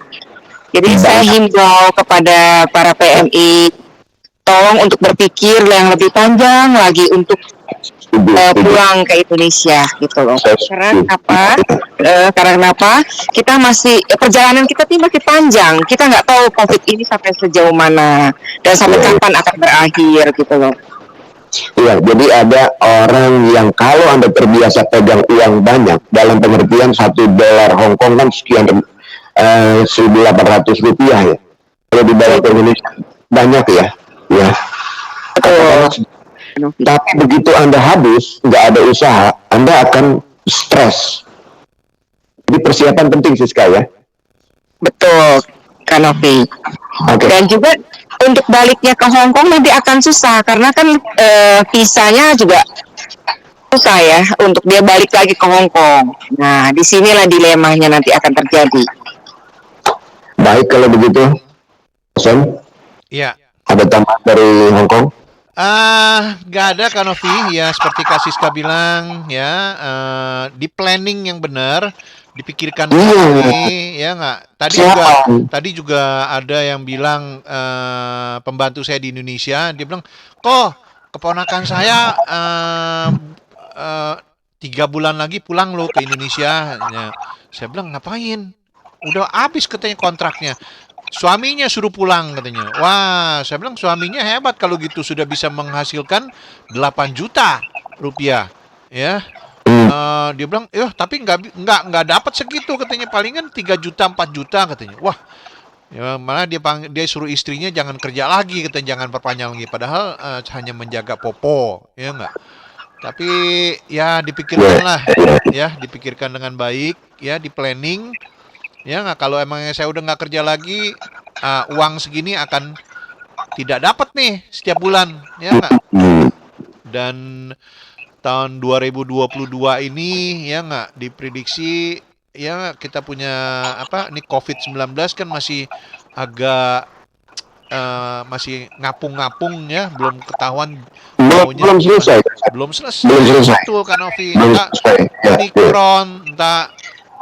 Jadi saya himbau kepada para PMI, tolong untuk berpikir yang lebih panjang lagi untuk pulang ke Indonesia gitu loh. Karena apa? Karena kenapa? Kita masih perjalanan kita ini masih panjang. Kita nggak tahu COVID ini sampai sejauh mana dan sampai kapan akan berakhir gitu loh. Iya, jadi ada orang yang kalau Anda terbiasa pegang uang banyak, dalam pengertian $1 Hong Kong kan sekian 1.800 rupiah ya. Kalau dibayar ke Indonesia banyak ya. Ya. Tapi begitu Anda habis, nggak ada usaha, Anda akan stres. Jadi persiapan penting Siska ya. Betul, Kanopi. Oke. Dan juga untuk baliknya ke Hong Kong nanti akan susah karena kan visanya juga susah ya untuk dia balik lagi ke Hong Kong. Nah, disinilah dilemanya nanti akan terjadi. Baik kalau begitu, Sen, Iya. ada tambahan dari Hong Kong? Nggak ada Kanovi ya, seperti Kak Siska bilang ya, di planning yang benar, dipikirkan lagi ya nggak. Tadi juga ada yang bilang pembantu saya di Indonesia, dia bilang kok keponakan saya 3 bulan lagi pulang loh ke Indonesia. Ya, saya bilang ngapain? Udah habis katanya kontraknya. Suaminya suruh pulang katanya. Wah, saya bilang suaminya hebat kalau gitu sudah bisa menghasilkan 8 juta rupiah. Ya, dia bilang, tapi nggak dapat segitu katanya, palingan 3 juta 4 juta katanya. Wah, ya malah dia suruh istrinya jangan kerja lagi katanya, jangan perpanjang lagi. Padahal hanya menjaga popo, ya nggak. Tapi ya dipikirkan lah, ya dipikirkan dengan baik, ya di planning. Ya nggak, kalau emangnya saya udah nggak kerja lagi, uang segini akan tidak dapat nih setiap bulan, ya nggak. Dan tahun 2022 ini ya nggak diprediksi ya kita punya ini COVID-19 kan masih agak masih ngapung-ngapung ya, belum ketahuan. Belum selesai. Belum selesai. Betul kan Novi. Entah Omicron, entah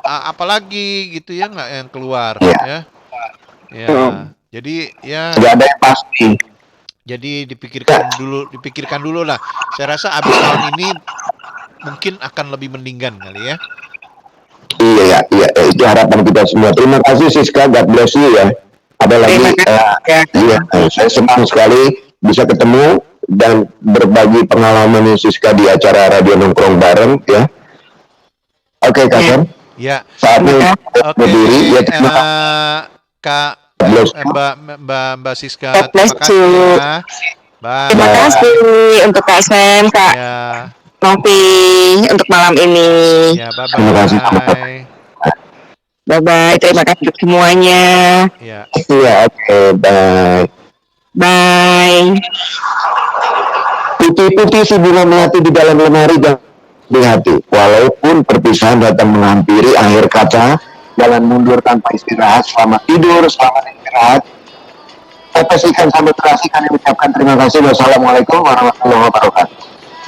apalagi gitu ya nggak yang keluar ya. Jadi ya nggak ada yang pasti. Jadi dipikirkan dulu lah. Saya rasa abis tahun ini mungkin akan lebih mendingan kali ya. Iya, itu harapan kita semua. Terima kasih Siska, God bless you ya. Ada lagi, saya senang sekali bisa ketemu dan berbagi pengalaman Siska di acara Radio Nongkrong bareng ya. Oke, Kak Sam. Ya. Saatnya berdiri. Ya, Kak Mbak Siska, terima kasih ya. Bye. Terima kasih untuk Kak Sam, Kak Novi untuk malam ini. Ya, bye-bye. Terima kasih. Bye-bye, terima kasih untuk semuanya. Ya. Iya, oke, bye. Bye. Putih-putih si bunga melati di dalam lemari dan di hati. Walaupun perpisahan datang menghampiri akhir kata, jalan mundur tanpa istirahat, selamat tidur, selamat istirahat. Ikan sambil terasi kami ucapkan terima kasih. Wassalamualaikum warahmatullahi wabarakatuh.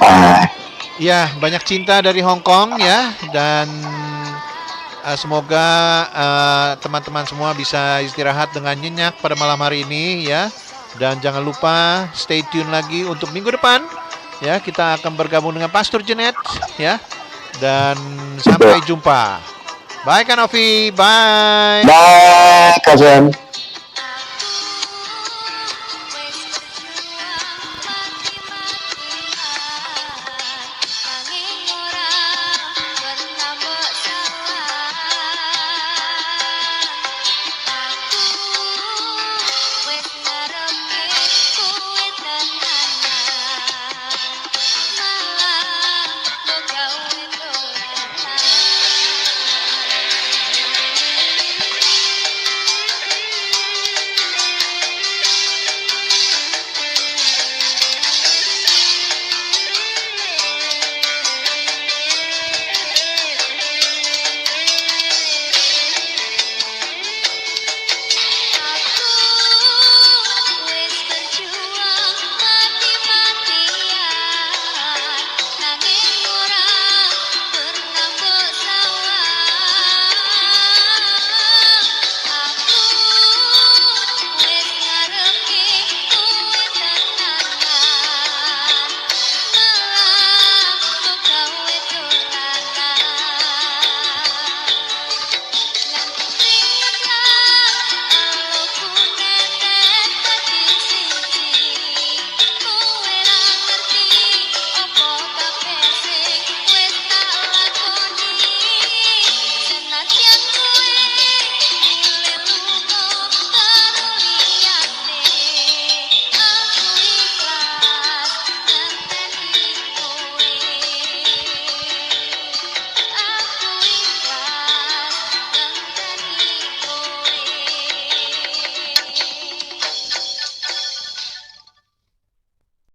Bye. Ya, banyak cinta dari Hong Kong ya, dan semoga teman-teman semua bisa istirahat dengan nyenyak pada malam hari ini ya. Dan jangan lupa stay tune lagi untuk minggu depan. Ya, kita akan bergabung dengan Pastor Jenet ya. Dan sampai jumpa. Bye Kak Novi, bye. Bye Kak Sam.